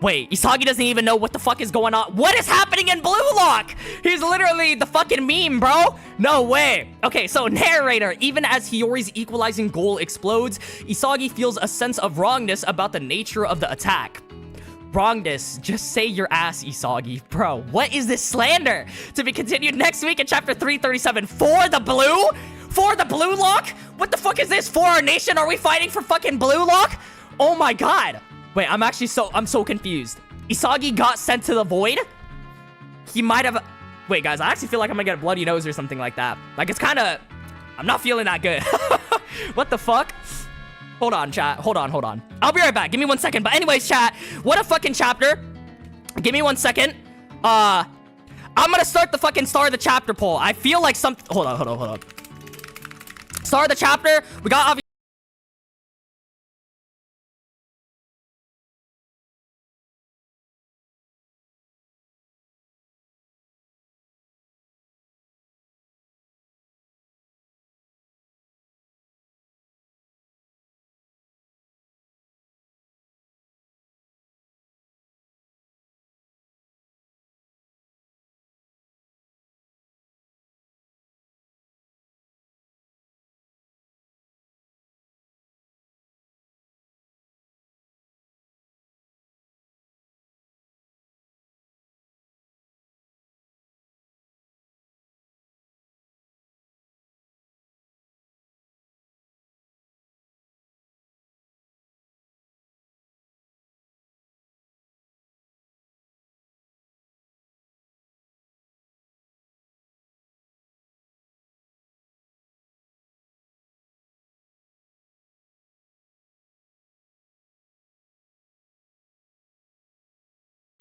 Wait, Isagi doesn't even know what the fuck is going on. What is happening in BLUELOCK? He's literally the fucking meme, bro. No way. Okay, so narrator, even as Hiyori's equalizing goal explodes, Isagi feels a sense of wrongness about the nature of the attack. Wrongness, just say your ass, Isagi. Bro, what is this slander? To be continued next week in chapter 337 for the blue? For the BLUELOCK? What the fuck is this? For our nation? Are we fighting for fucking BLUELOCK? Oh my god. Wait, I'm so confused. Isagi got sent to the void? He might have... Wait, guys, I actually feel like I'm gonna get a bloody nose or something like that. Like, it's kind of... I'm not feeling that good. What the fuck? Hold on, chat. Hold on. I'll be right back. Give me 1 second. But anyways, chat, what a fucking chapter. Give me 1 second. I'm gonna start the fucking star of the chapter poll. I feel like some... Hold on. Star of the chapter. We got obviously...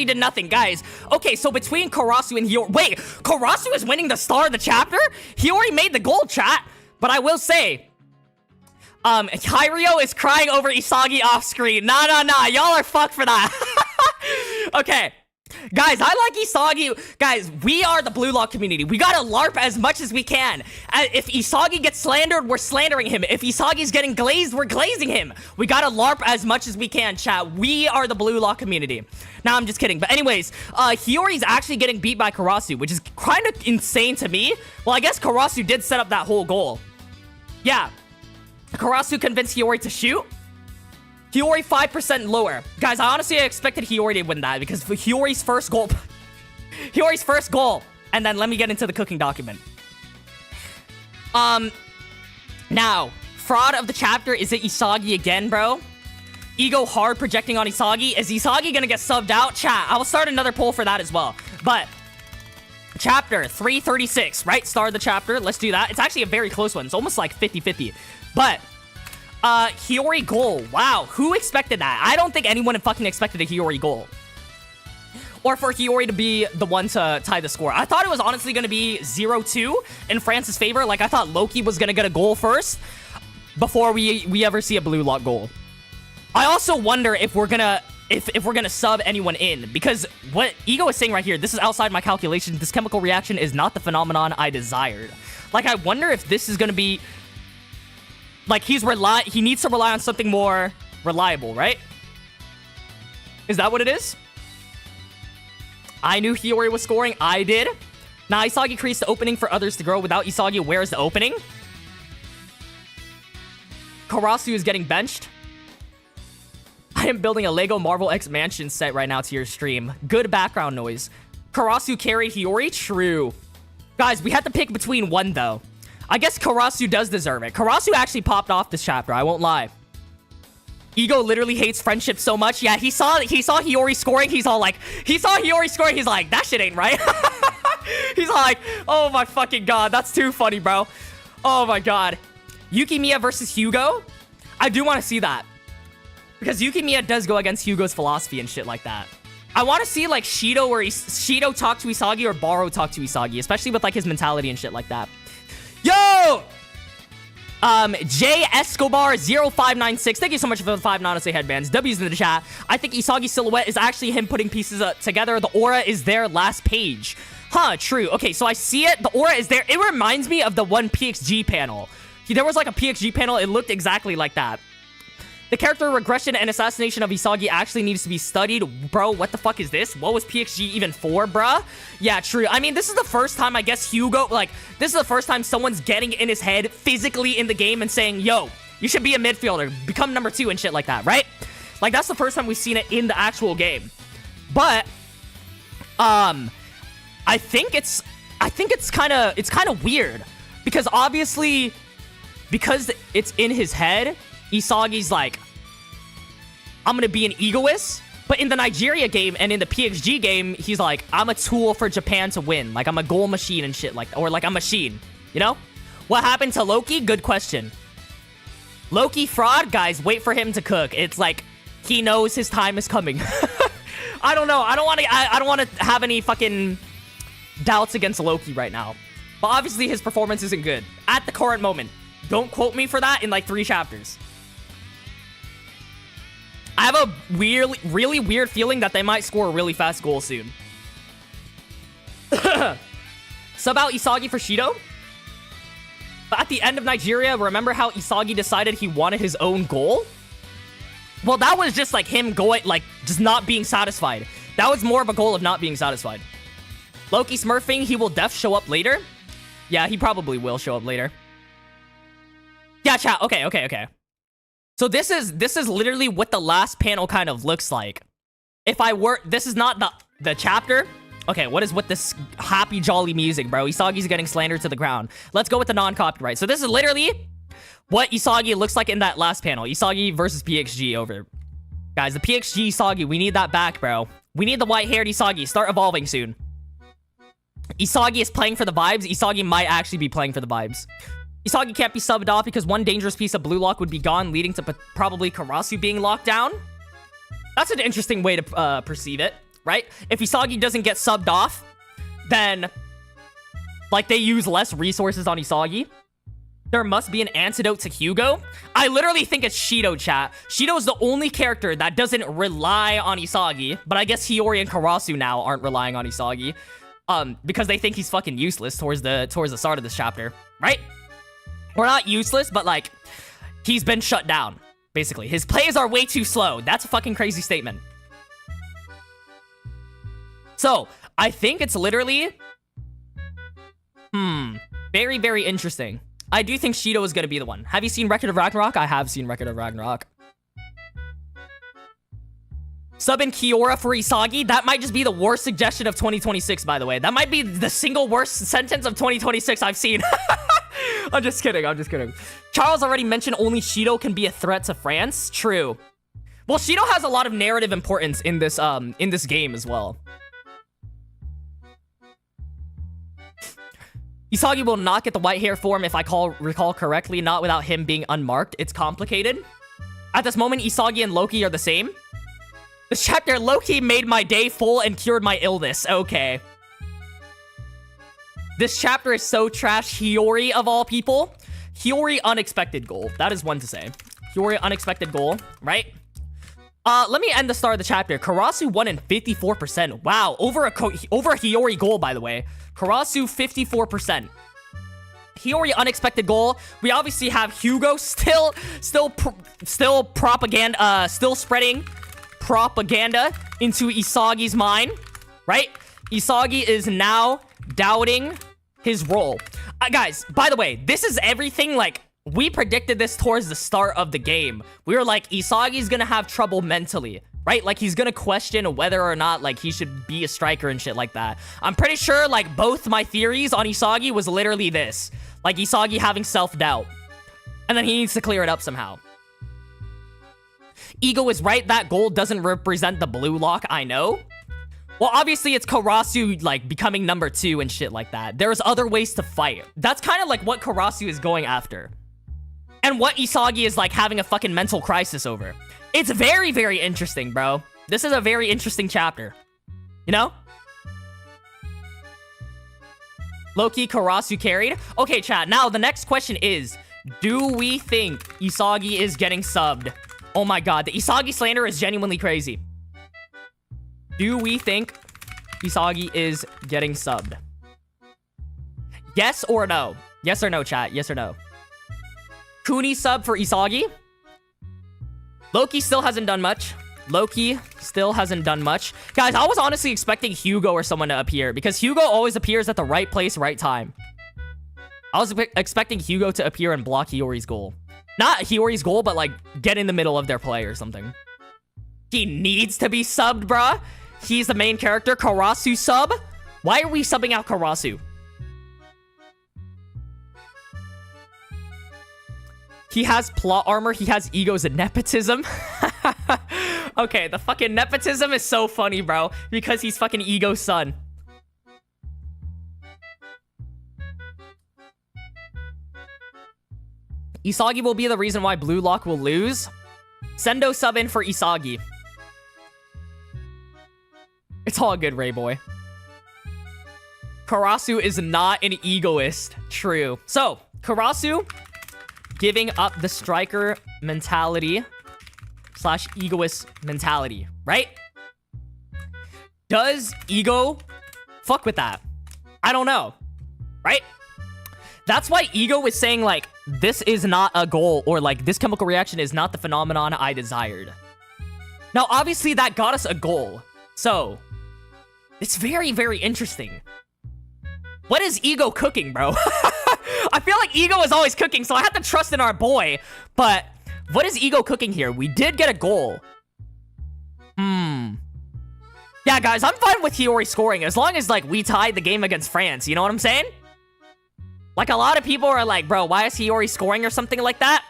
did nothing, guys. Okay, so between Karasu and Hiori... Wait, Karasu is winning the star of the chapter? Hiori made the gold, chat. But I will say... Hiryo is crying over Isagi off screen. Nah. Y'all are fucked for that. Okay. Guys, I like Isagi. Guys, we are the BLUELOCK community. We gotta LARP as much as we can. If Isagi gets slandered, we're slandering him. If Isagi's getting glazed, we're glazing him. We gotta LARP as much as we can, chat. We are the BLUELOCK community. Nah, I'm just kidding. But anyways, Hiyori's actually getting beat by Karasu, which is kind of insane to me. Well, I guess Karasu did set up that whole goal. Yeah. Karasu convinced Hiori to shoot. Hiori 5% lower. Guys, I honestly expected Hiori to win that because Hiyori's first goal... Hiyori's first goal. And then let me get into the cooking document. Now, fraud of the chapter, is it Isagi again, bro? Ego hard projecting on Isagi. Is Isagi gonna get subbed out? Chat, I will start another poll for that as well. But chapter 336, right? Start the chapter. Let's do that. It's actually a very close one. It's almost like 50-50. But Hiori goal. Wow, who expected that? I don't think anyone fucking expected a Hiori goal. Or for Hiori to be the one to tie the score. I thought it was honestly going to be 0-2 in France's favor. Like, I thought Loki was going to get a goal first before we ever see a blue lock goal. I also wonder if we're gonna sub anyone in, because what Ego is saying right here, this is outside my calculation. This chemical reaction is not the phenomenon I desired. Like, I wonder if this is gonna be like he needs to rely on something more reliable, right? Is that what it is? I knew Hiori was scoring. I did. Now Isagi creates the opening for others to grow. Without Isagi, where is the opening? Karasu is getting benched. I am building a Lego Marvel X Mansion set right now to your stream. Good background noise. Karasu carried Hiori? True. Guys, we had to pick between one, though. I guess Karasu does deserve it. Karasu actually popped off this chapter, I won't lie. Ego literally hates friendship so much. Yeah, he saw Hiori scoring. He's all like, he saw Hiori scoring. He's like, that shit ain't right. He's like, oh my fucking god. That's too funny, bro. Oh my god. Yukimiya versus Hugo? I do want to see that. Because Yukimiya does go against Hugo's philosophy and shit like that. I want to see, like, Shido talk to Isagi or Barou talk to Isagi. Especially with, like, his mentality and shit like that. Yo! J Escobar 0596. Thank you so much for the 5 Nanase headbands. W's in the chat. I think Isagi's silhouette is actually him putting pieces together. The aura is there last page. Huh, true. Okay, so I see it. The aura is there. It reminds me of the one PXG panel. There was like a PXG panel. It looked exactly like that. The character regression and assassination of Isagi actually needs to be studied. Bro, what the fuck is this? What was PXG even for, bruh? Yeah, true. I mean, this is the first time, I guess, Hugo, like, this is the first time someone's getting in his head physically in the game and saying, yo, you should be a midfielder, become number 2 and shit like that, right? Like, that's the first time we've seen it in the actual game. But, I think it's kind of weird. Because obviously, because it's in his head, Isagi's like, I'm gonna be an egoist. But in the Nigeria game and in the PXG game, he's like, I'm a tool for Japan to win. Like, I'm a goal machine and shit like that. Or like, I'm a machine. You know? What happened to Loki? Good question. Loki fraud? Guys, wait for him to cook. It's like, he knows his time is coming. I don't know. I don't want to have any fucking doubts against Loki right now. But obviously, his performance isn't good. At the current moment. Don't quote me for that in like 3 chapters. I have a really weird feeling that they might score a really fast goal soon. Sub out Isagi for Shido? But at the end of Nigeria, remember how Isagi decided he wanted his own goal? Well, that was just like him going, like, just not being satisfied. That was more of a goal of not being satisfied. Loki smurfing, he will def show up later? Yeah, he probably will show up later. Yeah, chat. Okay. So this is literally what the last panel kind of looks like. If I were... This is not the chapter. Okay, what is with this happy, jolly music, bro? Isagi's getting slandered to the ground. Let's go with the non-copyright. So this is literally what Isagi looks like in that last panel. Isagi versus PXG over. Guys, the PXG Isagi, we need that back, bro. We need the white-haired Isagi. Start evolving soon. Isagi is playing for the vibes. Isagi might actually be playing for the vibes. Isagi can't be subbed off because one dangerous piece of blue lock would be gone, leading to probably Karasu being locked down. That's an interesting way to perceive it, right? If Isagi doesn't get subbed off, then, like, they use less resources on Isagi. There must be an antidote to Hugo. I literally think it's Shido, chat. Shido is the only character that doesn't rely on Isagi, but I guess Hiori and Karasu now aren't relying on Isagi, because they think he's fucking useless towards the start of this chapter, right? We're not useless, but, like, he's been shut down, basically. His plays are way too slow. That's a fucking crazy statement. So, I think it's literally... Very, very interesting. I do think Shido is going to be the one. Have you seen Record of Ragnarok? I have seen Record of Ragnarok. Sub in Kiora for Isagi? That might just be the worst suggestion of 2026, by the way. That might be the single worst sentence of 2026 I've seen. I'm just kidding. Charles already mentioned only Shido can be a threat to France. True. Well, Shido has a lot of narrative importance in this game as well. Isagi will not get the white hair form if I recall correctly, not without him being unmarked. It's complicated. At this moment, Isagi and Loki are the same. This chapter, Loki made my day full and cured my illness. Okay. This chapter is so trash. Hiori, of all people. Hiori, unexpected goal. That is one to say. Hiori, unexpected goal, right? Let me end the start of the chapter. Karasu won in 54%. Wow, over a Hiori goal, by the way. Karasu, 54%. Hiori, unexpected goal. We obviously have Hugo still propaganda, still spreading propaganda into Isagi's mind, right? Isagi is now doubting his role. Guys, by the way, this is everything, like, we predicted this towards the start of the game. We were like, Isagi's gonna have trouble mentally, right? Like, he's gonna question whether or not, like, he should be a striker and shit like that. I'm pretty sure, like, both my theories on Isagi was literally this. Like, Isagi having self-doubt. And then he needs to clear it up somehow. Ego is right, that goal doesn't represent the blue lock, I know. Well, obviously, it's Karasu, like, becoming number 2 and shit like that. There's other ways to fight. That's kind of, like, what Karasu is going after. And what Isagi is, like, having a fucking mental crisis over. It's very, very interesting, bro. This is a very interesting chapter. You know? Loki, Karasu carried. Okay, chat. Now, the next question is, do we think Isagi is getting subbed? Oh my god, the Isagi slander is genuinely crazy. Do we think Isagi is getting subbed? Yes or no? Yes or no, chat? Yes or no? Kuni sub for Isagi. Loki still hasn't done much. Loki still hasn't done much. Guys, I was honestly expecting Hugo or someone to appear because Hugo always appears at the right place, right time. I was expecting Hugo to appear and block Hiyori's goal. Not Hiyori's goal, but like get in the middle of their play or something. He needs to be subbed, bruh. He's the main character. Karasu sub? Why are we subbing out Karasu? He has plot armor. He has egos and nepotism. Okay, the fucking nepotism is so funny, bro. Because he's fucking Ego's son. Isagi will be the reason why Blue Lock will lose. Sendo sub in for Isagi. It's all good, Ray Boy. Karasu is not an egoist. True. So, Karasu giving up the striker mentality / egoist mentality, right? Does Ego fuck with that? I don't know, right? That's why Ego is saying, like, this is not a goal, or, like, this chemical reaction is not the phenomenon I desired. Now, obviously, that got us a goal. So, it's very, very interesting. What is Ego cooking, bro? I feel like Ego is always cooking, so I have to trust in our boy. But, what is Ego cooking here? We did get a goal. Yeah, guys, I'm fine with Hiori scoring, as long as, like, we tied the game against France. You know what I'm saying? Like, a lot of people are like, bro, why is Hiori scoring or something like that?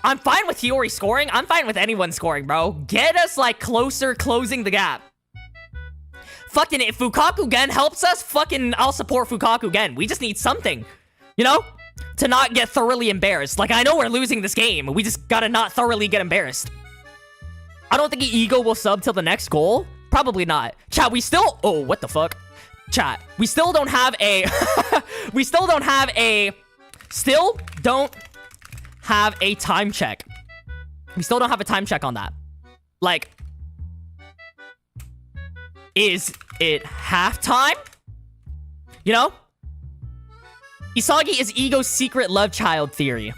I'm fine with Hiori scoring. I'm fine with anyone scoring, bro. Get us, like, closer, closing the gap. Fucking, if Fukaku Gen helps us, fucking, I'll support Fukaku Gen. We just need something, you know? To not get thoroughly embarrassed. Like, I know we're losing this game. We just gotta not thoroughly get embarrassed. I don't think Ego will sub till the next goal. Probably not. Chat, we still... Oh, what the fuck? Chat, we still don't have a... we still don't have a... Still don't have a time check. We still don't have a time check on that. Like... Is it halftime? You know? Isagi is Ego's secret love child theory.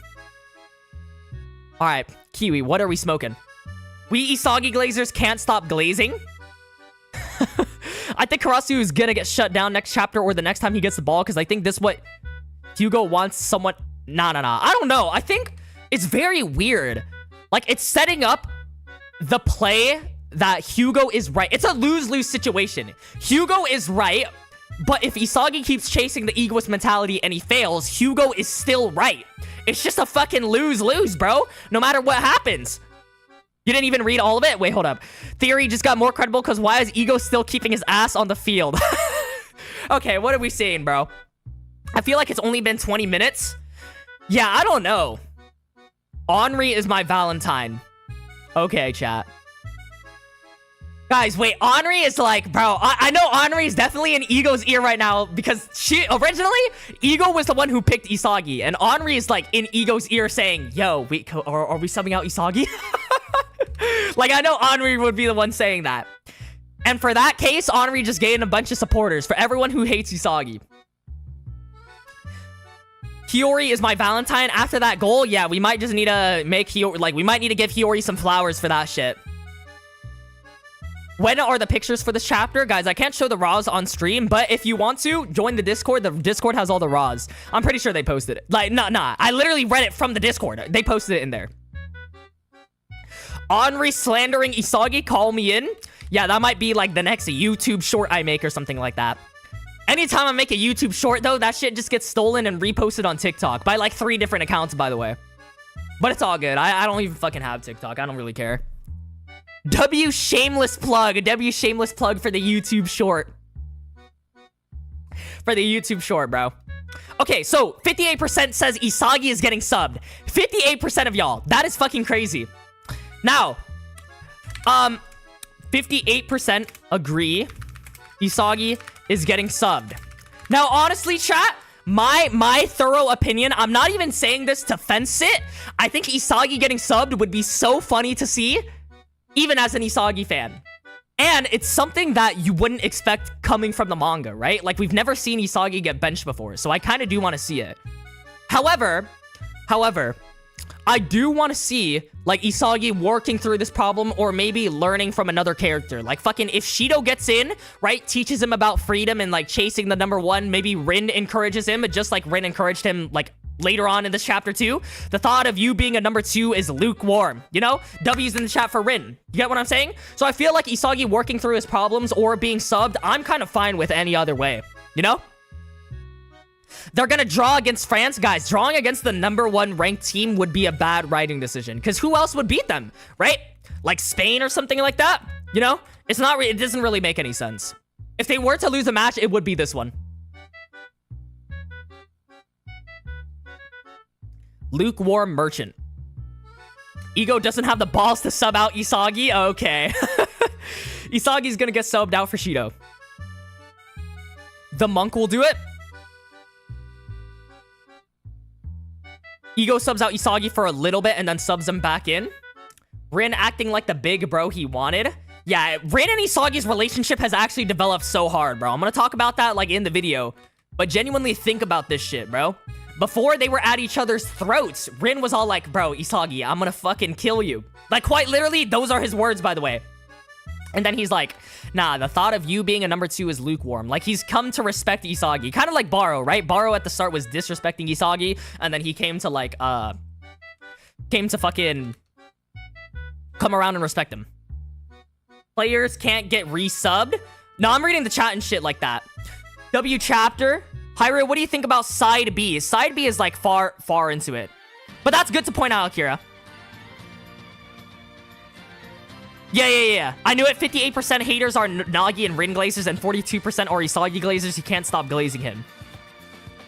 Alright, Kiwi, what are we smoking? We Isagi glazers can't stop glazing? I think Karasu is gonna get shut down next chapter or the next time he gets the ball, because I think this is what Hugo wants someone... Nah. I don't know. I think it's very weird. Like, it's setting up the play that Hugo is right. It's a lose-lose situation. Hugo is right, but if Isagi keeps chasing the egoist mentality and he fails, Hugo is still right. It's just a fucking lose-lose, bro. No matter what happens. You didn't even read all of it? Wait, hold up. Theory just got more credible because why is Ego still keeping his ass on the field? Okay, what are we saying, bro? I feel like it's only been 20 minutes. Yeah, I don't know. Henri is my Valentine. Okay, chat. Guys, wait, Henri is like, bro, I know Henri is definitely in Ego's ear right now because originally, Ego was the one who picked Isagi, and Henri is like in Ego's ear saying, yo, are we subbing out Isagi? Like, I know Henri would be the one saying that. And for that case, Henri just gained a bunch of supporters for everyone who hates Isagi. Hiori is my Valentine. After that goal, yeah, we might just need to make Hiori, like, we might need to give Hiori some flowers for that shit. When are the pictures for this chapter? Guys, I can't show the raws on stream, but if you want to, join the Discord. The Discord has all the raws. I'm pretty sure they posted it. Like, nah. I literally read it from the Discord. They posted it in there. Henri slandering Isagi, call me in. Yeah, that might be like the next YouTube short I make or something like that. Anytime I make a YouTube short, though, that shit just gets stolen and reposted on TikTok by like 3 different accounts, by the way. But it's all good. I don't even fucking have TikTok. I don't really care. W shameless plug for the YouTube short. For the YouTube short, bro. Okay, so 58% says Isagi is getting subbed. 58% of y'all. That is fucking crazy. Now, 58% agree Isagi is getting subbed. Now, honestly, chat, my thorough opinion, I'm not even saying this to fence it. I think Isagi getting subbed would be so funny to see, even as an Isagi fan. And it's something that you wouldn't expect coming from the manga, right? Like, we've never seen Isagi get benched before, so I kind of do want to see it. However, I do want to see, like, Isagi working through this problem or maybe learning from another character. Like, fucking, if Shido gets in, right, teaches him about freedom and, like, chasing the #1, maybe Rin encourages him, just like Rin encouraged him, like, later on in this chapter too. The thought of you being a #2 is lukewarm, you know? W's in the chat for Rin. You get what I'm saying? So I feel like Isagi working through his problems or being subbed, I'm kind of fine with any other way, you know? They're gonna draw against France. Guys, drawing against the #1 ranked team would be a bad writing decision. Because who else would beat them, right? Like Spain or something like that? You know? It doesn't really make any sense. If they were to lose a match, it would be this one. Lukewarm merchant. Ego doesn't have the balls to sub out Isagi? Okay. Isagi's gonna get subbed out for Shido. The monk will do it. Ego subs out Isagi for a little bit and then subs him back in. Rin acting like the big bro he wanted. Yeah, Rin and Isagi's relationship has actually developed so hard, bro. I'm gonna talk about that, like, in the video. But genuinely think about this shit, bro. Before they were at each other's throats, Rin was all like, bro, Isagi, I'm gonna fucking kill you. Like, quite literally, those are his words, by the way. And then he's like, nah, the thought of you being a #2 is lukewarm. Like, he's come to respect Isagi. Kind of like Barou, right? Barou at the start was disrespecting Isagi, and then he came to, like, came to fucking come around and respect him. Players can't get resubbed? No, I'm reading the chat and shit like that. W chapter. Hiryo, what do you think about side B? Side B is, like, far into it. But that's good to point out, Akira. Yeah. I knew it. 58% haters are Nagi and Rin glazers, and 42% are Isagi glazers. You can't stop glazing him.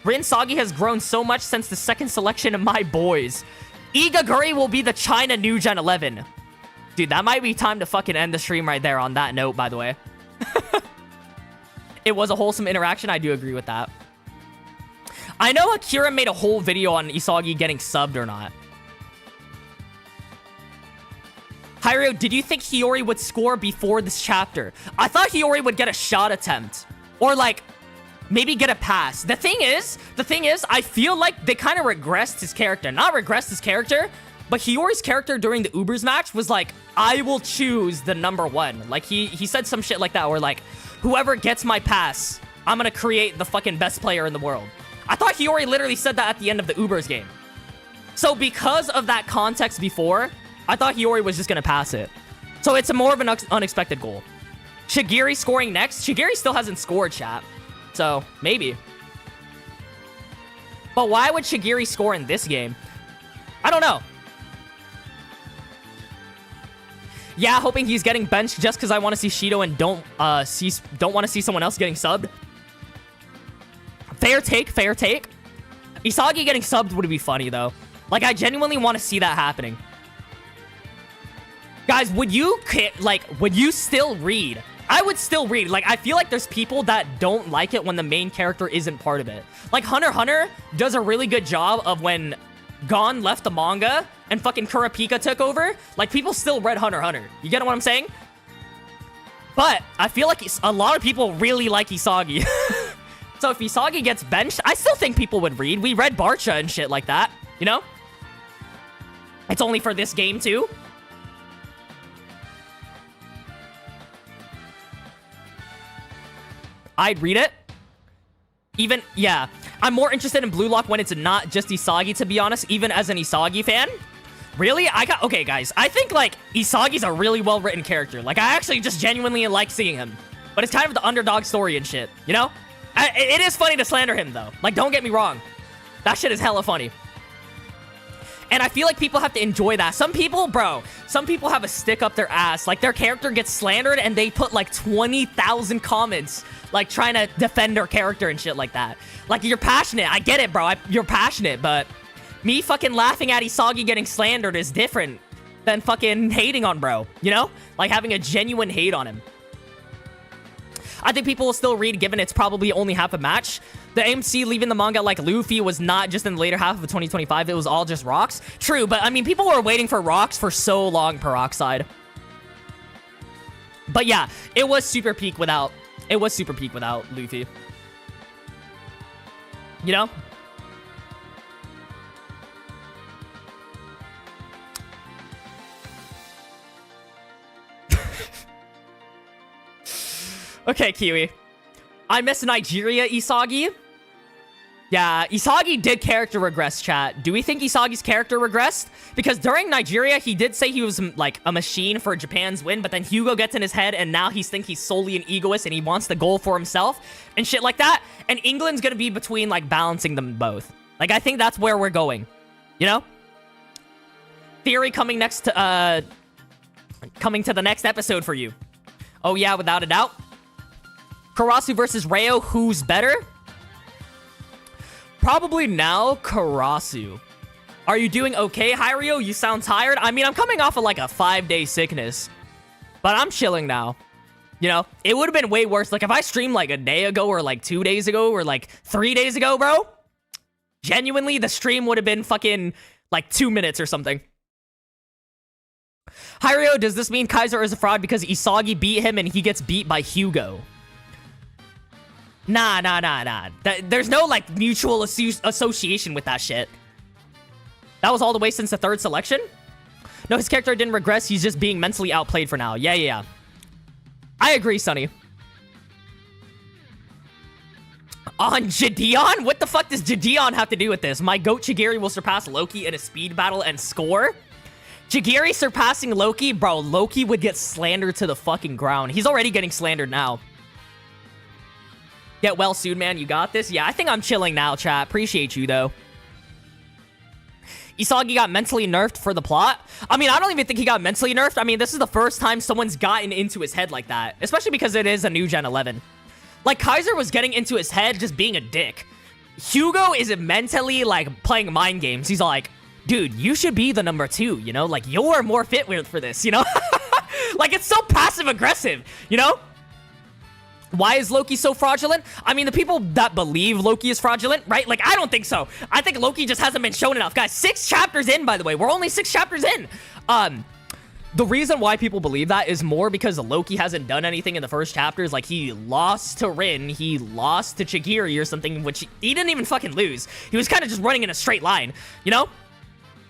Rin Sagi has grown so much since the second selection of my boys. Igaguri will be the China New Gen 11. Dude, that might be time to fucking end the stream right there on that note, by the way. It was a wholesome interaction. I do agree with that. I know Akira made a whole video on Isagi getting subbed or not. Hiryo, did you think Hiori would score before this chapter? I thought Hiori would get a shot attempt. Or, like, maybe get a pass. The thing is, I feel like they kind of regressed his character. Not regressed his character, but Hiori's character during the Ubers match was like, I will choose the #1. Like, he said some shit like that, where, like, whoever gets my pass, I'm gonna create the fucking best player in the world. I thought Hiori literally said that at the end of the Ubers game. So because of that context before, I thought Hiori was just gonna pass it. So it's a more of an unexpected goal. Shigiri scoring next? Shigiri still hasn't scored, chat. So, maybe. But why would Shigiri score in this game? I don't know. Yeah, hoping he's getting benched just because I want to see Shido and don't want to see someone else getting subbed. Fair take, fair take. Isagi getting subbed would be funny, though. Like, I genuinely want to see that happening. Guys, would you still read? I would still read. Like, I feel like there's people that don't like it when the main character isn't part of it. Like, Hunter x Hunter does a really good job of when Gon left the manga and fucking Kurapika took over. Like, people still read Hunter x Hunter. You get what I'm saying? But I feel like a lot of people really like Isagi. So if Isagi gets benched, I still think people would read. We read Barcha and shit like that, you know? It's only for this game, too. I'd read it. Even, yeah. I'm more interested in BLUELOCK when it's not just Isagi, to be honest, even as an Isagi fan. Really? Okay, guys. I think, like, Isagi's a really well-written character. Like, I actually just genuinely like seeing him. But it's kind of the underdog story and shit, you know? It is funny to slander him, though. Like, don't get me wrong. That shit is hella funny. And I feel like people have to enjoy that. Some people, bro, some people have a stick up their ass. Like, their character gets slandered and they put, like, 20,000 comments, like, trying to defend their character and shit like that. Like, you're passionate. I get it, bro. You're passionate, but me fucking laughing at Isagi getting slandered is different than fucking hating on bro, you know? Like, having a genuine hate on him. I think people will still read, given it's probably only half a match. The AMC leaving the manga like Luffy was not just in the later half of 2025. It was all just rocks. True, but I mean, people were waiting for rocks for so long, Peroxide. But yeah, it was super peak without Luffy. You know? Okay, Kiwi. I miss Nigeria Isagi. Yeah, Isagi did character regress, chat. Do we think Isagi's character regressed? Because during Nigeria, he did say he was, like, a machine for Japan's win, but then Hugo gets in his head, and now he thinks he's solely an egoist, and he wants the goal for himself, and shit like that. And England's gonna be between, like, balancing them both. Like, I think that's where we're going. You know? Theory coming next to, coming to the next episode for you. Oh, yeah, without a doubt. Karasu versus Ryo, who's better? Probably now, Karasu. Are you doing okay, Hiryo? You sound tired. I mean, I'm coming off of like a 5-day sickness. But I'm chilling now. You know, it would have been way worse. Like, if I streamed like a day ago or like 2 days ago or like 3 days ago, bro. Genuinely, the stream would have been fucking like 2 minutes or something. Hiryo, does this mean Kaiser is a fraud because Isagi beat him and he gets beat by Hugo? Nah. There's no, like, mutual association with that shit. That was all the way since the 3rd selection? No, his character didn't regress. He's just being mentally outplayed for now. Yeah. I agree, Sonny. On Jidion? What the fuck does Jidion have to do with this? My goat Chigiri will surpass Loki in a speed battle and score? Chigiri surpassing Loki? Bro, Loki would get slandered to the fucking ground. He's already getting slandered now. Get well soon, man. You got this? Yeah, I think I'm chilling now, chat. Appreciate you, though. Isagi got mentally nerfed for the plot. I mean, I don't even think he got mentally nerfed. I mean, this is the first time someone's gotten into his head like that. Especially because it is a new Gen 11. Like, Kaiser was getting into his head just being a dick. Hugo is mentally, like, playing mind games. He's like, dude, you should be the number 2, you know? Like, you're more fit for this, you know? Like, it's so passive-aggressive, you know? Why is Loki so fraudulent? I mean, the people that believe Loki is fraudulent, right? Like, I don't think so. I think Loki just hasn't been shown enough. Guys, 6 chapters in, by the way. We're only 6 chapters in. The reason why people believe that is more because Loki hasn't done anything in the first chapters. Like, he lost to Rin. He lost to Chigiri or something, which he didn't even fucking lose. He was kind of just running in a straight line, you know?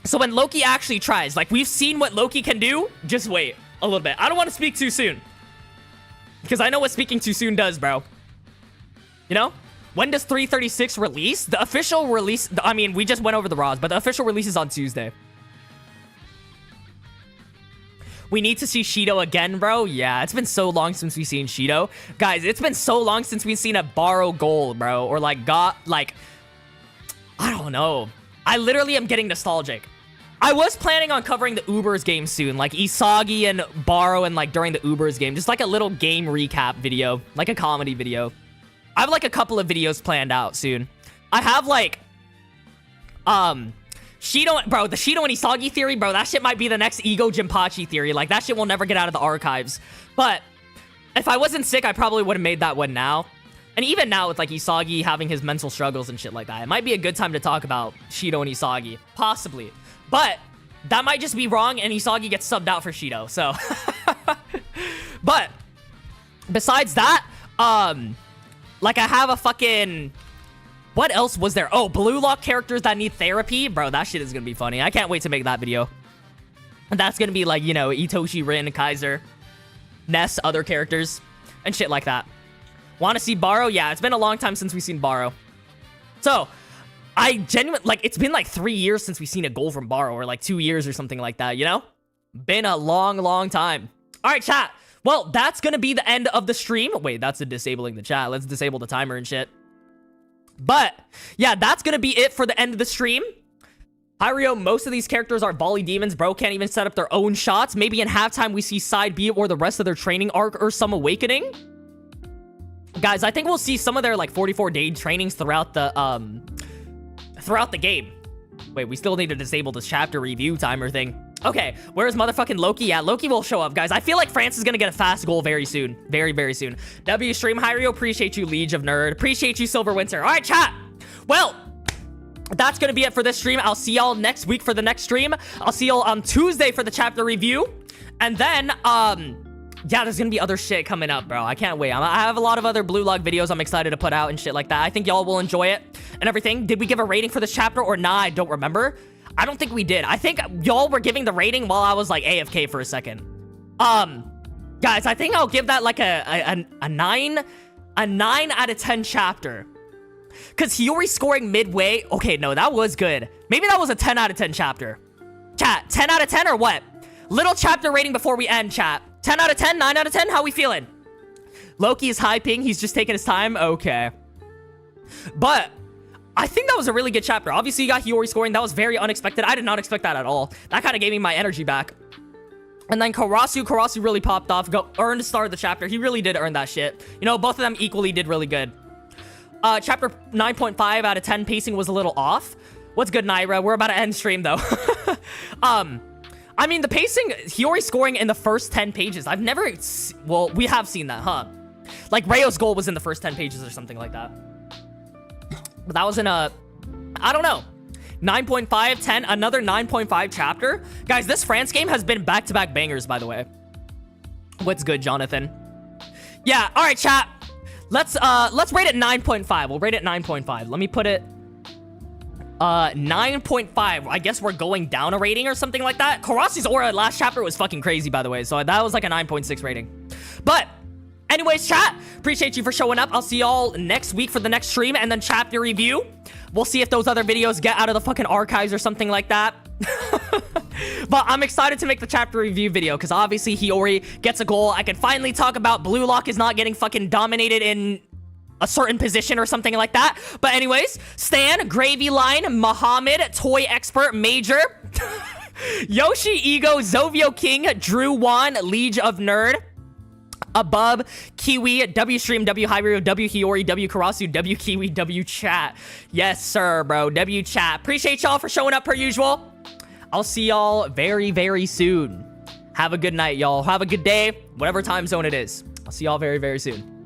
So when Loki actually tries, like, we've seen what Loki can do. Just wait a little bit. I don't want to speak too soon. Because I know what speaking too soon does, bro. You know? When does 336 release? The official release... I mean, we just went over the Raws, but the official release is on Tuesday. We need to see Shido again, bro. Yeah, it's been so long since we've seen Shido. Guys, it's been so long since we've seen a Barou gold, bro. Or, like, got... Like... I don't know. I literally am getting nostalgic. I was planning on covering the Ubers game soon, like Isagi and Barou and like during the Ubers game, just like a little game recap video, like a comedy video. I have like a couple of videos planned out soon. I have like, Shido, bro, the Shido and Isagi theory, bro, that shit might be the next Ego Jinpachi theory. Like, that shit will never get out of the archives. But if I wasn't sick, I probably would have made that one now. And even now with, like, Isagi having his mental struggles and shit like that, it might be a good time to talk about Shido and Isagi. Possibly. But that might just be wrong, and Isagi gets subbed out for Shido, so. But besides that, like, I have a fucking... What else was there? Oh, BLUELOCK characters that need therapy. Bro, that shit is gonna be funny. I can't wait to make that video. And that's gonna be like, you know, Itoshi, Rin, Kaiser, Ness, other characters, and shit like that. Want to see Barou? Yeah, it's been a long time since we've seen Barou. So, I genuinely, like, it's been like 3 years since we've seen a goal from Barou, or like 2 years or something like that, you know? Been a long, long time. All right, chat. Well, that's gonna be the end of the stream. Wait, that's a disabling the chat. Let's disable the timer and shit. But, yeah, that's gonna be it for the end of the stream. Hiryo, most of these characters are volley demons. Bro can't even set up their own shots. Maybe in halftime we see side B or the rest of their training arc or some awakening. Guys, I think we'll see some of their, like, 44-day trainings throughout the game. Wait, we still need to disable this chapter review timer thing. Okay, where's motherfucking Loki? Yeah, Loki will show up, guys. I feel like France is gonna get a fast goal very soon. Very, very soon. W stream, Hiryo, appreciate you, Liege of Nerd. Appreciate you, Silver Winter. All right, chat. Well, that's gonna be it for this stream. I'll see y'all next week for the next stream. I'll see y'all on Tuesday for the chapter review. And then, yeah, there's gonna be other shit coming up, bro. I can't wait. I have a lot of other BLUELOCK videos I'm excited to put out and shit like that. I think y'all will enjoy it and everything. Did we give a rating for this chapter or nah? I don't remember. I don't think we did. I think y'all were giving the rating while I was like AFK for a second. Guys, I think I'll give that like a 9 out of 10 chapter. Cause Hiori scoring midway. Okay, no, that was good. Maybe that was a 10 out of 10 chapter. Chat, 10 out of 10 or what? Little chapter rating before we end, chat. 10 out of 10, 9 out of 10, how we feeling? Loki is hyping, he's just taking his time. Okay. But I think that was a really good chapter. Obviously, you got Hiori scoring. That was very unexpected. I did not expect that at all. That kind of gave me my energy back. And then Karasu really popped off. Earned the start of the chapter. He really did earn that shit. You know, both of them equally did really good. Chapter 9.5 out of 10 pacing was a little off. What's good, Naira? We're about to end stream, though. I mean, the pacing, Hiori scoring in the first 10 pages. I've never... Well, we have seen that, huh? Like, Rayo's goal was in the first 10 pages or something like that. But that was in a... I don't know. 9.5, 10, another 9.5 chapter. Guys, this France game has been back-to-back bangers, by the way. What's good, Jonathan? Yeah, all right, chat. Let's rate it 9.5. We'll rate it 9.5. Let me put it... 9.5. I guess we're going down a rating or something like that. Karasu's aura last chapter was fucking crazy, by the way. So that was like a 9.6 rating. But... anyways, chat, appreciate you for showing up. I'll see y'all next week for the next stream and then chapter review. We'll see if those other videos get out of the fucking archives or something like that. But I'm excited to make the chapter review video because obviously Hiori gets a goal. I can finally talk about BLUELOCK is not getting fucking dominated in a certain position or something like that. But anyways, Stan, Gravy Line, Muhammad, Toy Expert, Major, Yoshi, Ego, Zovio King, Drew Wan, Liege of Nerd, Above, Kiwi, W Stream, W Hiryo, W Hiori, W Karasu, W Kiwi, W Chat. Yes, sir, bro. W Chat. Appreciate y'all for showing up per usual. I'll see y'all very, very soon. Have a good night, y'all. Have a good day, whatever time zone it is. I'll see y'all very, very soon.